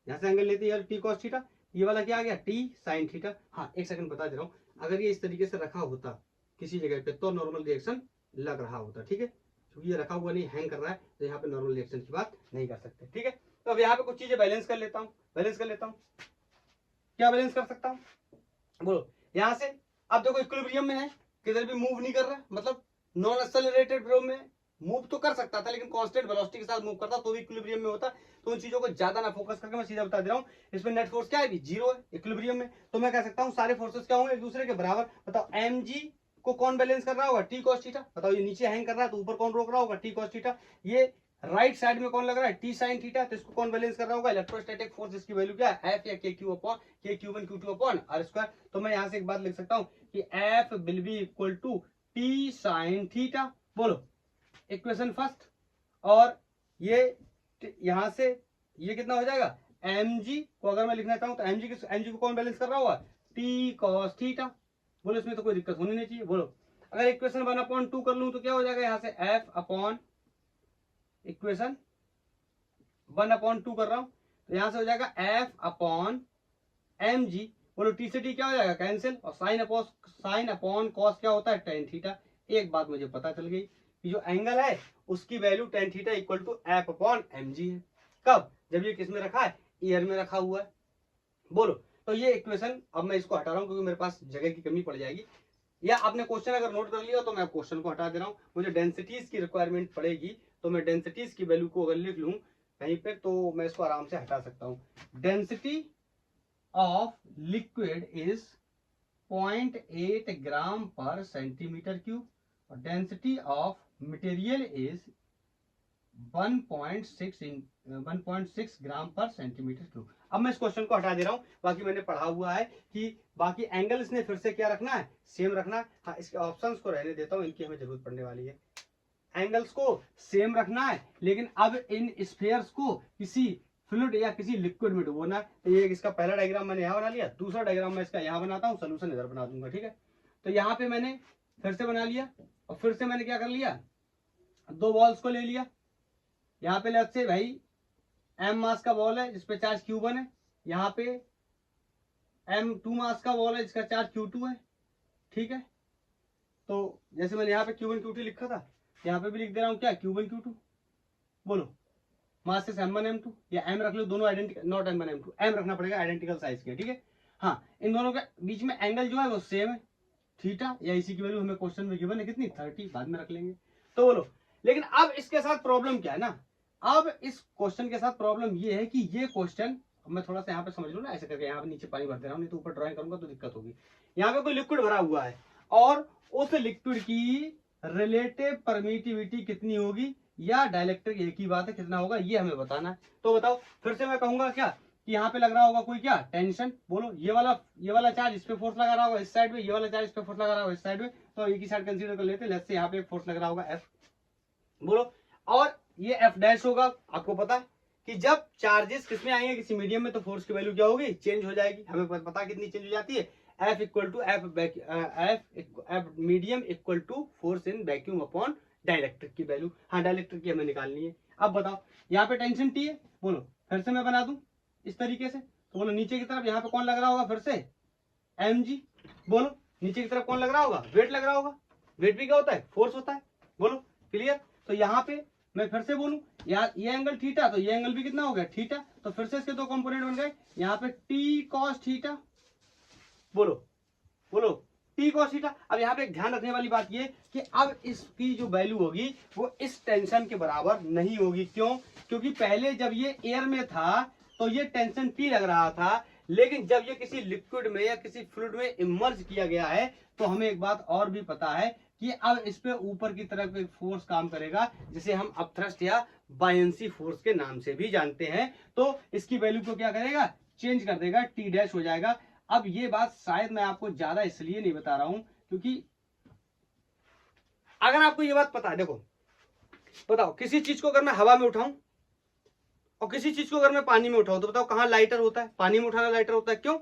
यहाँ से एंगल लेते हैं टी कॉस थीटा, ये वाला क्या आ गया, टी साइन थीटा। हाँ एक सेकंड बता दे रहा हूँ, अगर ये इस तरीके से रखा होता किसी जगह पे तो नॉर्मल रिएक्शन लग रहा होता, ठीक है, क्योंकि ये रखा हुआ नहीं, हैंग कर रहा है, तो यहाँ पे नॉर्मल रिएक्शन की बात नहीं कर सकते, ठीक है। तो अब यहाँ पे कुछ चीजें बैलेंस कर लेता हूँ, बैलेंस कर लेता हूँ, क्या बैलेंस कर सकता हूँ, बोलो। यहाँ से अब देखो इक्विलिब्रियम में है, किधर भी मूव नहीं कर रहा है, मतलब नॉन एक्सेलरेटेड फ्लो में मूव तो कर सकता था, लेकिन कांस्टेंट वेलोसिटी के साथ मूव करता तो भी इक्विलिब्रियम में होता। तो उन चीजों को ज्यादा ना फोकस करके मैं सीधा बता दे रहा हूँ, इसमें नेट फोर्स क्या है, जीरो है इक्विलिब्रियम में। तो मैं कह सकता हूँ सारे फोर्सेस क्या होंगे, एक दूसरे के बराबर। बताओ एम जी को कौन बैलेंस कर रहा होगा, टी कॉस थीटा। बताओ ये नीचे हैंग कर रहा है तो ऊपर कौन रोक रहा होगा, टी कॉस थीटा। ये राइट साइड में कौन लग रहा है, टी साइन थीटा। तो इसको कौन बैलेंस कर रहा होगा, इलेक्ट्रोस्टैटिक फोर्स, इसकी वैल्यू क्या है, एफ या के क्यू अपॉन के क्यू1 क्यू2 अपॉन आर स्क्वायर। तो मैं यहां से एक बात लिख सकता हूं कि F will be equal to T sine theta. बोलो इक्वेशन फर्स्ट। और ये यहां से ये कितना हो जाएगा, एम जी को अगर मैं लिखना चाहूं तो एम जी को कौन बैलेंस कर रहा होगा, टी कॉस थीटा। बोलो इसमें तो कोई दिक्कत होनी नहीं चाहिए। बोलो अगर इक्वेशन 1/2 कर लूं तो क्या हो जाएगा, यहां से एफ अपॉन इक्वेशन 1/2 कर रहा हूं तो यहां से हो जाएगा एफ अपॉन एम जी। बोलो टी से टी क्या हो जाएगा, कैंसिल। और साइन अपॉन कॉस क्या होता है, टेन थीटा। एक बात मुझे पता चल गई कि जो एंगल है उसकी value tan theta equal to F upon M G है। कब, जब ये किस में रखा है, ईयर में रखा हुआ है। बोलो तो ये इक्वेशन, अब मैं इसको हटा रहा हूं क्योंकि मेरे पास जगह की कमी पड़ जाएगी। या आपने क्वेश्चन अगर नोट कर लिया तो मैं क्वेश्चन को हटा दे रहा हूं। मुझे डेंसिटीज की रिक्वायरमेंट पड़ेगी तो मैं डेंसिटीज की वैल्यू को अगर लिख लूं कहीं पे तो मैं इसको आराम से हटा सकता हूं। डेंसिटी ऑफ लिक्विड इज 0.8 ग्राम पर सेंटीमीटर क्यूब और डेंसिटी ऑफ मटेरियल इज 1.6 ग्राम पर सेंटीमीटर क्यूब। अब मैं इस क्वेश्चन को हटा दे रहा हूं, बाकी मैंने पढ़ा हुआ है कि बाकी एंगल्स ने फिर से क्या रखना है, सेम रखना है। हाँ इसके ऑप्शंस को रहने देता हूं, इनकी हमें जरूरत पड़ने वाली है। एंगल्स को सेम रखना है, लेकिन अब इन स्फीयर्स को किसी फ्लूइड या किसी लिक्विड में डुबोना है। तो ये इसका पहला डायग्राम मैंने यहाँ बना लिया, दूसरा डायग्राम मैं इसका यहाँ बनाता हूँ, सोल्यूशन इधर बना दूंगा। ठीक है, तो यहाँ पे मैंने फिर से बना लिया और फिर से मैंने क्या कर लिया, दो बॉल्स को ले लिया। यहाँ पे लेट्स से भाई एम मास का बॉल है जिसपे चार्ज Q1 है, यहाँ पे M2 मास का बॉल है जिसका चार्ज Q2 है। ठीक है, तो जैसे मैंने यहाँ पे Q1 Q2 लिखा था, यहाँ पे भी लिख दे रहा हूँ क्या, Q1 Q2। बोलो मासेस M1 M2 या M रख लो, दोनों identical, not M1 M2, M रखना पड़ेगा आइडेंटिकल साइज के। ठीक है, हाँ इन दोनों के बीच में एंगल जो है वो सेम है, थीटा, या इसी की वैल्यू हमें क्वेश्चन में गिवन है कितनी, 30, बाद में रख लेंगे। तो बोलो लेकिन अब इसके साथ प्रॉब्लम क्या है ना, अब इस क्वेश्चन के साथ प्रॉब्लम ये है कि ये क्वेश्चन, मैं थोड़ा सा यहाँ पे समझ लूँ ना, ऐसे करके यहाँ पे नीचे पानी भर दे रहा हूँ, नहीं तो ऊपर ड्राइंग करूंगा तो दिक्कत होगी। यहाँ पे कोई लिक्विड भरा हुआ है और उस लिक्विड की रिलेटिव परमिटिविटी कितनी होगी, या डाइलेक्ट्रिक, एक ही बात है, कितना होगा ये हमें बताना है। तो बताओ फिर से मैं कहूंगा क्या कि यहाँ पे लग रहा होगा कोई क्या टेंशन। बोलो ये वाला चार्ज इस पे फोर्स लगा रहा होगा इस साइड में, ये वाला चार्ज इस पे फोर्स लगा रहा होगा इस साइड में, तो एक ही साइड कंसीडर कर लेते हैं। लेट्स से यहाँ पे एक फोर्स लग रहा होगा एफ। बोलो और ये एफ डैश होगा। आपको पता है कि जब चार्जेस किसमें आएंगे, किसी मीडियम में, तो फोर्स की वैल्यू क्या होगी, चेंज हो जाएगी। हमें पता कितनी चेंज हो जाती है, F equal to F medium equal to force in vacuum upon dielectric की वैल्यू। हाँ डाइलेक्ट्रिक की हमें निकालनी है। अब बताओ यहाँ पे टेंशन टी है, बोलो फिर से मैं बना दूं इस तरीके से, तो बोलो नीचे की तरफ यहाँ पे कौन लग रहा होगा, फिर से एम जी। बोलो नीचे की तरफ कौन लग रहा होगा, वेट लग रहा होगा। वेट भी क्या होता है, फोर्स होता है। बोलो क्लियर। तो यहाँ पे मैं फिर से बोलूं, यार ये एंगल थीटा, तो ये एंगल भी कितना हो गया, थीटा। तो फिर से इसके दो कंपोनेंट बन गए, यहाँ पे टी कॉस थीटा। बोलो बोलो टी कॉस थीटा। अब यहाँ पे ध्यान रखने वाली बात ये कि अब इसकी जो वैल्यू होगी वो इस टेंशन के बराबर नहीं होगी। क्यों, क्योंकि पहले जब ये एयर में था तो ये टेंशन टी लग रहा था, लेकिन जब ये किसी लिक्विड में या किसी फ्लूइड में इमर्ज किया गया है तो हमें एक बात और भी पता है कि अब इस पे ऊपर की तरफ एक फोर्स काम करेगा जिसे हम अपथ्रस्ट या बायंसी फोर्स के नाम से भी जानते हैं। तो इसकी वैल्यू को क्या करेगा, चेंज कर देगा, टी डैश हो जाएगा। अब ये बात शायद मैं आपको ज्यादा इसलिए नहीं बता रहा हूं क्योंकि अगर आपको ये बात पता है, देखो बताओ किसी चीज को अगर मैं हवा में उठाऊं और किसी चीज को अगर मैं पानी में उठाऊं तो बताओ कहां लाइटर होता है, पानी में उठाना लाइटर होता है। क्यों,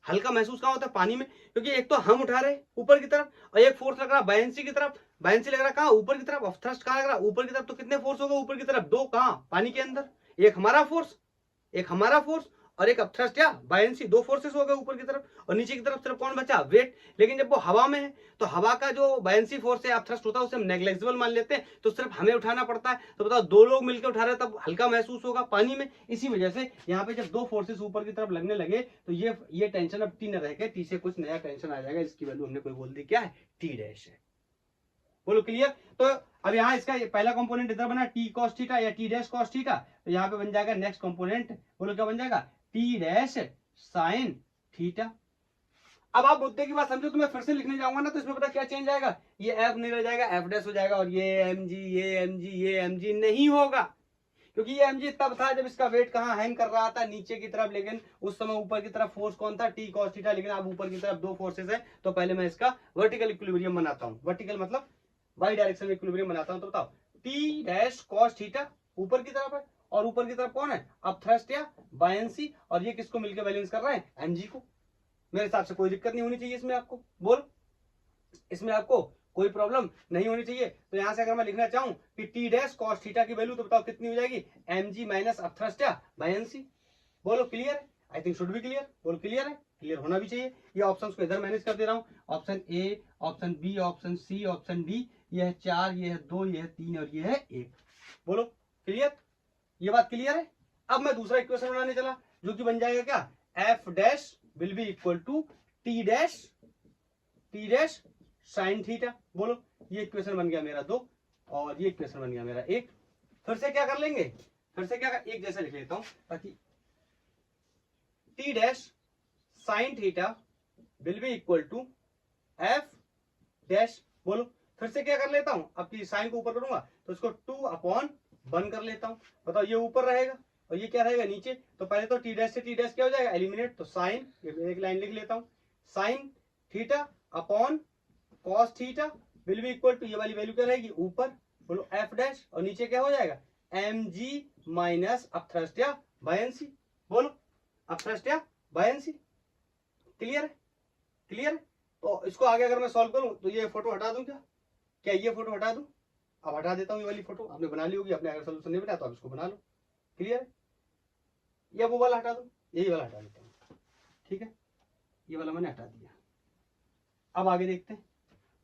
हल्का महसूस कहां होता है, पानी में। क्योंकि एक तो हम उठा रहे हैं ऊपर की तरफ और एक फोर्स लग रहा है बायंसी की तरफ। बायंसी लग रहा है कहां, ऊपर की तरफ। ऑफ थ्रस्ट कहां लग रहा है, ऊपर की तरफ। तो कितने फोर्स होगा ऊपर की तरफ, दो। कहां, पानी के अंदर। एक हमारा फोर्स और एक अपथ्रस्ट या बायंसी, दो फोर्सेस हो गए ऊपर की तरफ। और नीचे की तरफ सिर्फ कौन बचा, वेट। लेकिन जब वो हवा में है तो हवा का जो बायंसी फोर्स है, अपथ्रस्ट होता है, उसे हम नेग्लेक्सिबल मान लेते हैं, तो सिर्फ हमें उठाना पड़ता है। तो बताओ दो लोग मिलकर उठा रहे हैं तब हल्का महसूस होगा पानी में। इसी वजह से यहाँ पे जब दो फोर्सेस ऊपर की तरफ लगने लगे तो ये टेंशन अब टी न रह गए, टी से कुछ नया टेंशन आ जाएगा। इसकी वैल्यू हमने कोई बोल दी क्या है, टी डैश है। बोलो क्लियर। तो अब यहाँ इसका पहला कंपोनेंट इधर बना टी कॉस थीटा या टी डैश कॉस थीटा, तो यहाँ पे बन जाएगा नेक्स्ट कंपोनेंट, बोलो क्या बन जाएगा, टी डैश साइन थीटा। अब आप मुद्दे की बात समझो, तो मैं फिर से लिखने जाऊंगा ना तो इसमें पता क्या चेंज आएगा, ये एफ नहीं रह जाएगा, एफ डैश हो जाएगा, और ये एम जी ये एम जी ये एम जी नहीं होगा, क्योंकि ये एम जी तब था जब इसका वेट कहाँ हैंग कर रहा था, नीचे की तरफ, लेकिन उस समय ऊपर की तरफ फोर्स कौन था, टी कॉस थीटा, लेकिन अब ऊपर की तरफ दो फोर्सेस है, तो पहले मैं इसका वर्टिकल इक्विलिब्रियम बनाता हूँ, वर्टिकल मतलब वाई डायरेक्शन में इक्विलिब्रियम बनाता हूँ। तो बताओ टी डैश कॉस थीटा ऊपर की तरफ है, और ऊपर की तरफ कौन है, अब थ्रस्ट या बायंसी, और ये किसको मिलकर बैलेंस कर रहा है, एमजी को। मेरे हिसाब से कोई दिक्कत नहीं होनी चाहिए इसमें, आपको बोल, इसमें आपको कोई प्रॉब्लम नहीं होनी चाहिए। तो यहां से अगर मैं लिखना चाहूं कि टी डैश कॉस थीटा की वैल्यू, तो बताओ कितनी हो जाएगी, एम जी माइनस अब थ्रस्ट या बायंसी। बोलो क्लियर है, I think should be clear, बोलो क्लियर है, क्लियर होना भी चाहिए। ये ऑप्शंस को इधर मैनेज कर दे रहा हूँ, option A, option B, option C, option D, ये है 4, ये है 2, ये है 3 और ये है 1। बोलो क्लियर, ये बात क्लियर है। अब मैं दूसरा इक्वेशन बनाने चला, जो कि बन जाएगा क्या, F dash will be equal to T dash sine theta. बोलो ये इक्वेशन बन गया मेरा 2, और ये इक्वेशन बन गया मेरा 1। फिर से क्या कर लेंगे, फिर से क्या एक जैसा लिख लेता हूं, ताकि T dash sine theta will be equal to F dash. बोलो फिर से क्या कर लेता हूं, अब की साइन को ऊपर करूंगा तो इसको 2/1 कर लेता हूं। बताओ ये ऊपर रहेगा और ये क्या रहेगा नीचे, तो पहले तो टी डैश से टी डैश क्या हो जाएगा, एलिमिनेट, तो साइन, एक लाइन लिख लेता हूं, sine theta upon cos theta will be equal to, ये वाली वैल्यू क्या रहेगी ऊपर, बोलो एफ डैश, और नीचे क्या हो जाएगा, एम जी माइनस अब थ्रस्ट या बायंसी। बोलो अब थ्रस्ट या बायंसी। क्लियर है, क्लियर है। तो इसको आगे अगर मैं सॉल्व करूं तो ये फोटो हटा दूं क्या ये फोटो हटा दूं, अब हटा देता हूं, ये वाली फोटो आपने बना ली होगी, आपने अगर सोल्यूशन नहीं बनाया तो आप इसको बना लो। क्लियर है, या वो वाला हटा दूं, यही वाला हटा देता हूं, ठीक है, ये वाला मैंने हटा दिया। अब आगे देखते हैं,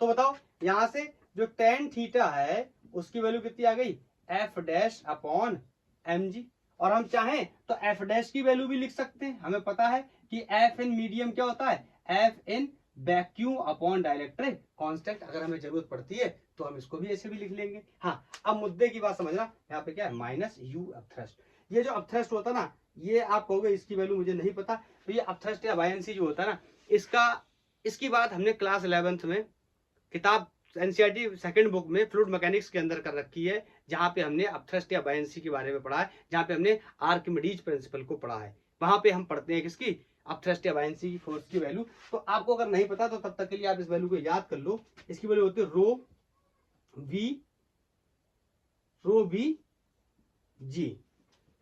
तो बताओ यहां से जो टेन थीटा है उसकी वैल्यू कितनी आ गई, F dash upon M G, और हम चाहें तो एफ डैश की वैल्यू भी लिख सकते हैं। हमें पता है कि एफ इन मीडियम क्या होता है, एफ इन वैक्यूम अपॉन डाइलेक्ट्रिक कांस्टेंट, अगर हमें जरूरत पड़ती है तो हम इसको भी ऐसे भी लिख लेंगे। हाँ अब मुद्दे की बात समझना, यहाँ पे क्या है, माइनस यू अपथ्रस्ट। ये जो अपथ्रस्ट होता ना, ये आप कहोगे इसकी वैल्यू मुझे नहीं पता, तो ये अपथ्रस्ट या बायंसी जो होता है ना, इसकी बात हमने क्लास 11th में किताब एनसीईआरटी सेकंड बुक में फ्लूइड मैकेनिक्स के अंदर कर रखी है, जहां पे हमने अपथ्रस्ट या बायंसी के बारे में पढ़ा है, जहां पे हमने आर्किमिडीज प्रिंसिपल को पढ़ा है, वहां पे हम पढ़ते हैं किसकी, अपथ्रस्ट या बायंसी की फोर्स की वैल्यू। तो आपको अगर नहीं पता तो तब तक के लिए आप इस वैल्यू को याद कर लो। इसकी वैल्यू होती है रो वी जी।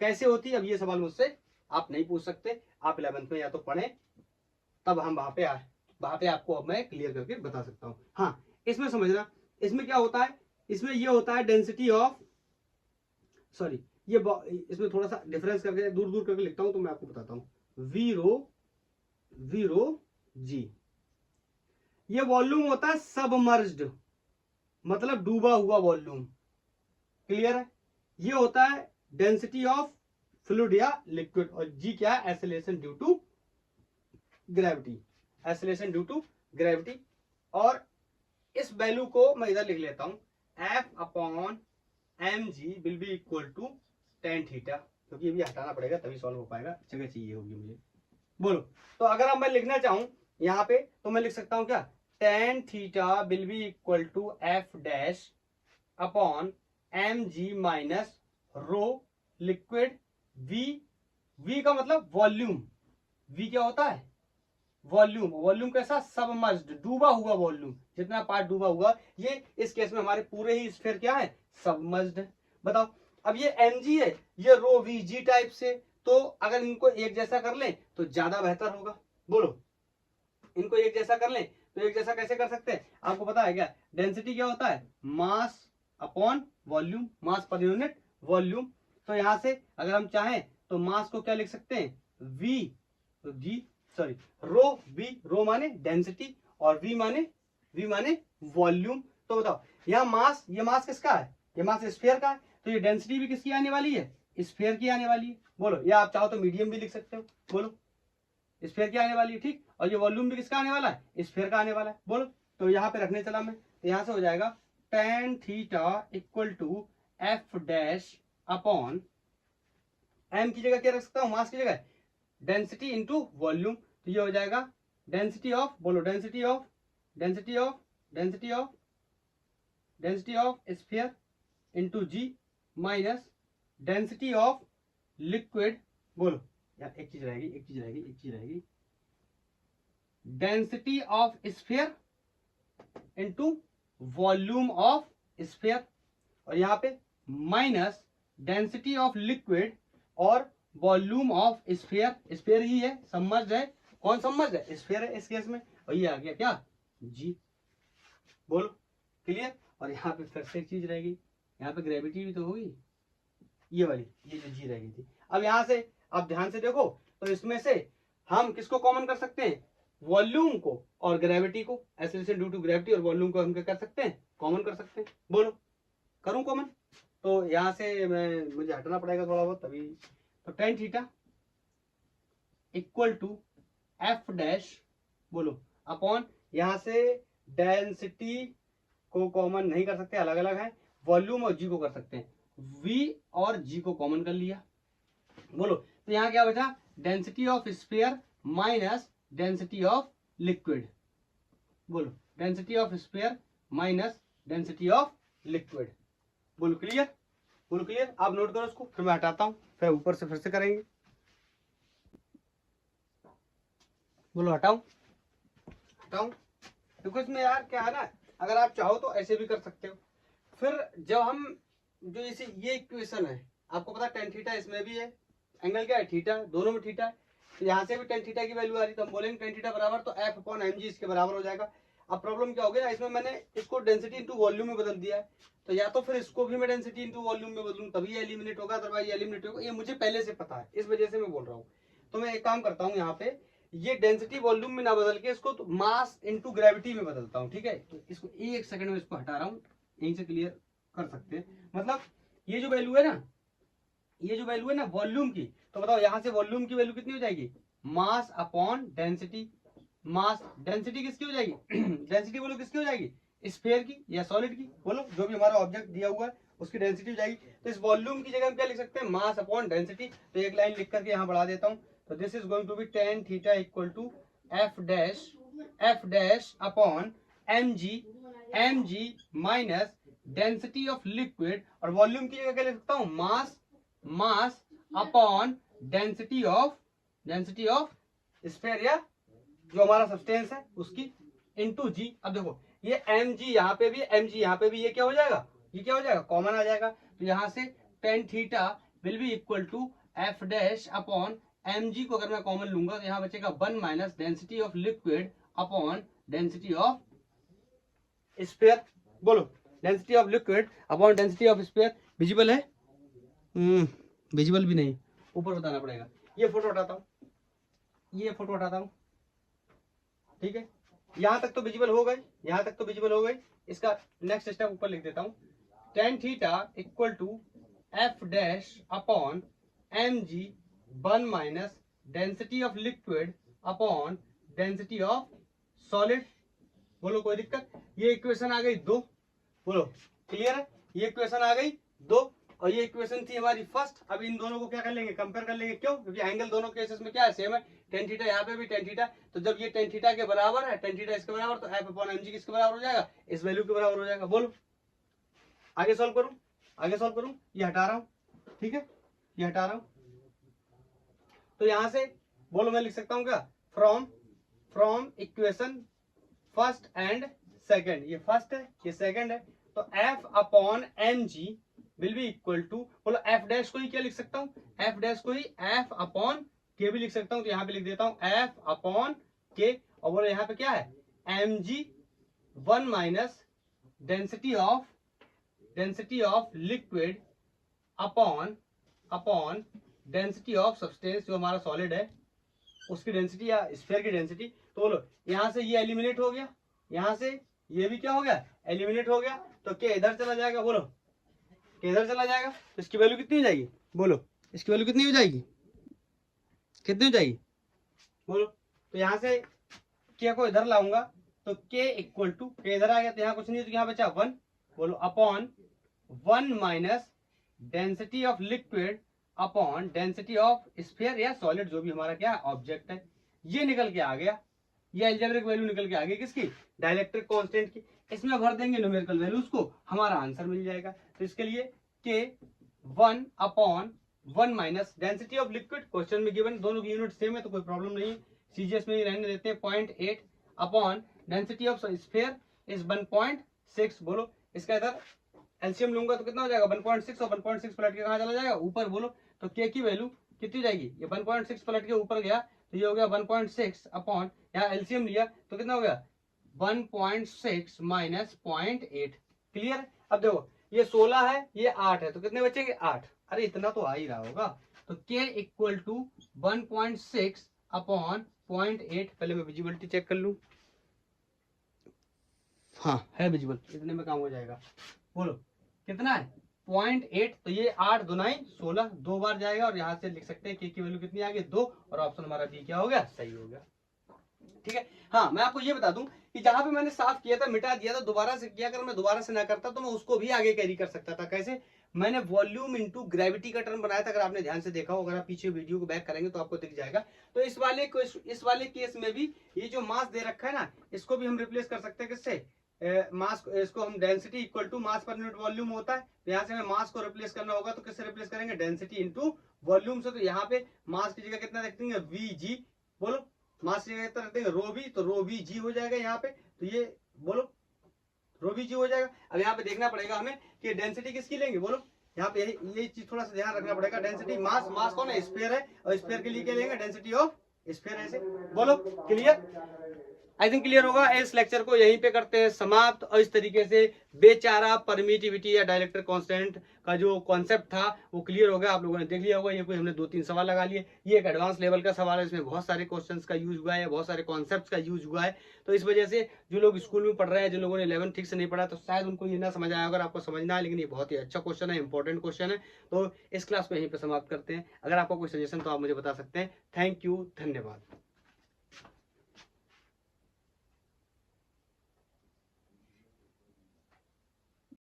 कैसे होती है, अब ये सवाल मुझसे आप नहीं पूछ सकते, आप 11th में या तो पढ़े, तब हम वहां पे आपको अब मैं क्लियर करके बता सकता हूं। हाँ इसमें समझना, इसमें क्या होता है, इसमें ये होता है डेंसिटी ऑफ, सॉरी ये इसमें थोड़ा सा डिफरेंस करके दूर दूर करके लिखता हूं, तो मैं आपको बताता हूं, वी रो जी, ये वॉल्यूम होता है सबमर्ज्ड, मतलब डूबा हुआ वॉल्यूम। क्लियर है, ये होता है डेंसिटी ऑफ फ्लूइड या लिक्विड, और जी क्या है, acceleration due to gravity, acceleration due to gravity. और इस वैल्यू को मैं इधर लिख लेता हूं, F upon M G will be equal to tan theta, क्योंकि ये भी हटाना पड़ेगा तभी सॉल्व हो पाएगा, जगह चाहिए होगी मुझे। बोलो तो अगर अब मैं लिखना चाहूं यहां पे, तो मैं लिख सकता हूं क्या, tan theta will be equal to F dash upon M G minus rho liquid V का मतलब वॉल्यूम, वी क्या होता है, वॉल्यूम कैसा, सबमर्ज्ड, डूबा हुआ वॉल्यूम, जितना पार्ट डूबा हुआ, ये इस केस में हमारे पूरे ही स्फीयर क्या है, सबमर्ज्ड है। बताओ अब ये mg है, ये रो वी जी टाइप से, तो अगर इनको एक जैसा कर लें तो ज्यादा बेहतर होगा। बोलो इनको एक जैसा कर लें तो एक जैसा कैसे कर सकते हैं, आपको पता है क्या, डेंसिटी क्या होता है, मास अपॉन वॉल्यूम, मास पर यूनिट वॉल्यूम। तो यहां से अगर हम चाहें तो मास को क्या लिख सकते हैं, वी, तो जी सॉरी रो वी, रो माने डेंसिटी और वी माने वॉल्यूम। तो बताओ यहाँ मास, ये मास किसका है, ये मास स्फीयर का है, तो ये डेंसिटी भी किसकी आने वाली है, स्फीयर की आने वाली है। बोलो या आप चाहो तो मीडियम भी लिख सकते हो, बोलो स्फीयर की आने वाली है, ठीक, और ये वॉल्यूम भी किसका आने वाला है, स्फीयर का आने वाला है। बोलो तो यहाँ पे रखने चला मैं, तो यहाँ से हो जाएगा tan theta equal to F dash upon M की जगह क्या रख सकता हूँ, मास की जगह डेंसिटी इंटू वॉल्यूम। तो ये हो जाएगा डेंसिटी ऑफ, बोलो density of, density of, density of, density of sphere into G minus density of liquid. बोलो यार एक चीज रहेगी, एक चीज रहेगी, एक चीज रहेगी, density of sphere into volume of sphere, और यहाँ पे माइनस डेंसिटी ऑफ लिक्विड और वॉल्यूम ऑफ स्फीयर। स्फीयर ही है, सबमर्ज्ड है। कौन सबमर्ज्ड है? स्फीयर है इस केस में। और ये आ गया क्या, जी। बोलो क्लियर। और यहाँ पे फिर से एक चीज रहेगी, यहाँ पे ग्रेविटी भी तो होगी, ये वाली, ये जो जी रह गई थी। अब यहाँ से आप ध्यान से देखो, तो इसमें से हम किसको कॉमन कर सकते हैं, वॉल्यूम को और ग्रेविटी को। एक्सेलरेशन ड्यू टू ग्रेविटी और वॉल्यूम को हम क्या कर सकते हैं, कॉमन कर सकते हैं। बोलो करूं कॉमन? तो यहाँ से मुझे हटना पड़ेगा थोड़ा बहुत तभी। तो tan theta equal to F dash, बोलो अपॉन, यहाँ से डेंसिटी को कॉमन नहीं कर सकते, अलग अलग है, वॉल्यूम और जी को कर सकते हैं, वी और जी को कॉमन कर लिया। बोलो तो यहाँ क्या बचा, density of sphere minus density of liquid. बोलो density of sphere minus density of liquid. बोलो क्लियर, बोलो क्लियर। आप नोट करो इसको, फिर मैं हटाता हूं, फिर ऊपर से फिर से करेंगे। बोलो हटाऊं, हटाऊं। देखो इसमें यार क्या है ना, अगर आप चाहो तो ऐसे भी कर सकते हो। फिर जब हम जो इसे ये इक्वेशन है, आपको पता है टेन थीटा इसमें भी है, एंगल क्या है, थीटा, दोनों में थीटा है। तो यहाँ से भी टेन थीटा की वैल्यू आ रही, तो हम बोलेंगे टेन थीटा बराबर, तो एफ अपॉन एम जी इसके बराबर हो जाएगा। अब प्रॉब्लम क्या हो गया, इसमें मैंने इसको डेंसिटी इंटू वॉल्यूम में बदल दिया है, तो या तो फिर इसको भी मैं डेंसिटी इंटू वॉल्यूम में बदलूं तभी एलिमिनेट होगा, अदरवाइज एलिमिनेट होगा। ये मुझे पहले से पता है, इस वजह से मैं बोल रहा हूँ। तो मैं एक काम करता हूँ, यहाँ पे ये डेंसिटी वॉल्यूम में ना बदल के इसको तो मास इंटू ग्रेविटी में बदलता हूँ, ठीक है। तो इसको एक सेकंड में इसको हटा रहा हूँ, यहीं से क्लियर कर सकते हैं। मतलब ये जो वैल्यू है ना, ये जो वैल्यू है ना वॉल्यूम की, तो बताओ यहाँ से वॉल्यूम की वैल्यू कितनी हो जाएगी, मास अपॉन डेंसिटी। मास डेंसिटी किसकी हो जाएगी डेंसिटी बोलो किसकी हो जाएगी, स्फीयर की या सॉलिड की, बोलो जो भी हमारा ऑब्जेक्ट दिया हुआ है उसकी डेंसिटी हो जाएगी। तो इस वॉल्यूम की जगह हम क्या लिख सकते हैं, मास अपॉन डेंसिटी। तो एक लाइन लिख करके यहाँ बढ़ा देता हूँ। तो this is going to be tan theta equal to F dash upon M G minus density of liquid, और वॉल्यूम की जगह क्या लिख सकता हूँ, mass upon density of sphere या जो हमारा सब्सटेंस है उसकी इंटू जी। अब देखो ये एम जी यहाँ पे भी, एम जी यहाँ पे भी, ये क्या हो जाएगा, ये क्या हो जाएगा, कॉमन आ जाएगा। तो यहाँ से tan theta will be equal to F dash upon M G को अगर मैं कॉमन लूंगा तो यहाँ बचेगा 1 minus density of liquid upon density of sphere. बोलो density of liquid upon density of sphere. Visible है? विजिबल भी नहीं, ऊपर बताना पड़ेगा। ये फोटो हटाता हूँ, ये फोटो हटाता हूँ, ठीक है। यहां तक तो विजिबल हो गए, यहां तक तो विजिबल हो गई। इसका नेक्स्ट स्टेप ऊपर लिख देता हूं, tan theta equal to F dash upon M G 1 minus density of liquid upon density of solid. बोलो कोई दिक्कत? ये इक्वेशन आ गई 2। बोलो क्लियर है? ये इक्वेशन आ गई 2 और ये इक्वेशन थी हमारी फर्स्ट। अब इन दोनों को क्या कर लेंगे, कंपेयर कर लेंगे। क्यों? क्योंकि एंगल दोनों केसेस में क्या है, सेम है। टेन थीटा यहाँ पे भी टेन थीटा, तो जब ये टेन थीटा के बराबर है, टेन थीटा इसके बराबर, तो एफ अपॉन एम जी किसके बराबर हो जाएगा, इस वैल्यू के बराबर हो जाएगा। बोलो आगे सॉल्व करूं, आगे सॉल्व करूं, ये हटा रहा हूं, ठीक है, ये हटा रहा हूं। तो यहां से बोलो मैं लिख सकता हूं क्या, from equation first and second, ये फर्स्ट है ये सेकंड है, तो F upon M G will be equal to, बोलो एफ डैश को ही क्या लिख सकता हूँ, एफ डैश को ही एफ अपॉन के भी लिख सकता हूँ। तो यहाँ पे लिख देता हूँ एफ अपॉन के, और बोलो यहाँ पे क्या है, M G 1 minus density of liquid upon density of substance जो हमारा सॉलिड है उसकी डेंसिटी या स्फीयर की डेंसिटी। तो बोलो यहाँ से ये एलिमिनेट हो गया, यहाँ से ये भी क्या हो गया, एलिमिनेट हो गया, तो क्या इधर चला जाएगा, बोलो क्या इधर चला जाएगा, तो इसकी वैल्यू कितनी हो जाएगी, बोलो इसकी वैल्यू कितनी हो जाएगी, कितनी हो जाएगी, बोलो। तो यहाँ से के को इधर लाऊंगा तो के इक्वल टू, के इधर आ गया तो यहाँ कुछ नहीं, तो यहाँ बचा 1, बोलो upon 1 minus density of liquid upon density of sphere या सॉलिड, जो भी हमारा क्या ऑब्जेक्ट है, ये निकल के आ गया। ये अलजेब्रिक वैल्यू निकल के आ गई किसकी, डाइलेक्ट्रिक कांस्टेंट की। इसमें भर देंगे न्यूमेरिकल वैल्यूज को, हमारा आंसर मिल जाएगा। तो इसके लिए के 1 upon 1 minus density of liquid, question में गिवन, दोनों की यूनिट सेम है तो कोई प्रॉब्लम नहीं है, सीजीएस में ही रहने देते हैं 0.8 upon density of sphere is 1.6। बोलो इसका इधर एलसीएम लूंगा तो कितना हो जाएगा 1.6, और 1.6 पलट के कहाँ चला जाएगा ऊपर। बोलो तो के की वैल्यू कितनी जाएगी, ये 1.6 पलट के ऊपर गया तो ये हो गया 1.6 अपॉन, यहाँ एलसीएम लिया तो कितना हो गया 1.6 माइनस 0.8। क्लियर। अब देखो ये 16 है ये 8 है तो कितने बचेंगे 8। अरे इतना तो आ ही रहा होगा। तो k इक्वल टू 1.6 अपॉन 0.8। पहले मैं विजिबिलिटी चेक कर लूं, हाँ है विजिबल, इतने में काम हो जाएगा। बोलो कितना है 0.8, तो ये 8 दुनाई 16, 2 बार जाएगा और यहाँ से लिख सकते हैं के की वैल्यू कितनी आ गई 2, और ऑप्शन हमारा बी क्या हो गया सही हो गया। ठीक है। हाँ मैं आपको ये बता दूं कि जहां पे मैंने साफ किया था मिटा दिया था, दोबारा से किया, अगर मैं दोबारा से ना करता तो मैं उसको भी आगे कैरी कर सकता था। कैसे, मैंने वॉल्यूम इनटू ग्रेविटी का टर्म बनाया था, अगर आपने ध्यान से देखा हो, अगर आप पीछे वीडियो को बैक करेंगे तो आपको दिख जाएगा। तो इस वाले केस में भी ये जो मास दे रखा है ना, इसको भी हम रिप्लेस कर सकते हैं किससे, मास, इसको हम density equal to mass per unit volume होता है, तो यहाँ से हमें मास को रिप्लेस करना होगा तो किससे रिप्लेस करेंगे, डेंसिटी इनटू वॉल्यूम से। तो यहाँ पे मास की जगह कितना रख देंगे वी जी, बोलो मास की जगह कितना रख देंगे रो वी, तो रो वी जी हो जाएगा यहाँ पे। तो ये बोलो रो वी जी हो जाएगा। अब यहाँ पे देखना पड़ेगा हमें कि डेंसिटी किसकी लेंगे, बोलो यहाँ पे ये चीज थोड़ा सा ध्यान रखना पड़ेगा। डेंसिटी मास कौन है, स्फीयर है, और स्फीयर के लिए क्या लेंगे, डेंसिटी ऑफ स्फीयर। ऐसे बोलो क्लियर। आई थिंक क्लियर होगा। इस लेक्चर को यहीं पे करते हैं समाप्त। और इस तरीके से बेचारा परमिटिविटी या डायलेक्ट्रिक कांस्टेंट का जो कॉन्सेप्ट था वो क्लियर हो गया, आप लोगों ने देख लिया होगा। ये कोई हमने 2-3 सवाल लगा लिए, ये एक एडवांस लेवल का सवाल है, इसमें बहुत सारे क्वेश्चंस का यूज हुआ है, बहुत सारे कॉन्सेप्ट्स का यूज हुआ है। तो इस वजह से जो लोग स्कूल में पढ़ रहे हैं, जिन लोगों ने 11 ठीक से नहीं पढ़ा, तो शायद उनको ये ना समझ आया, अगर आपको समझना है। लेकिन ये बहुत ही अच्छा क्वेश्चन है, इंपॉर्टेंट क्वेश्चन है। तो इस क्लास को यहीं पर समाप्त करते हैं। अगर आपको कोई सजेशन तो आप मुझे बता सकते हैं। थैंक यू, धन्यवाद।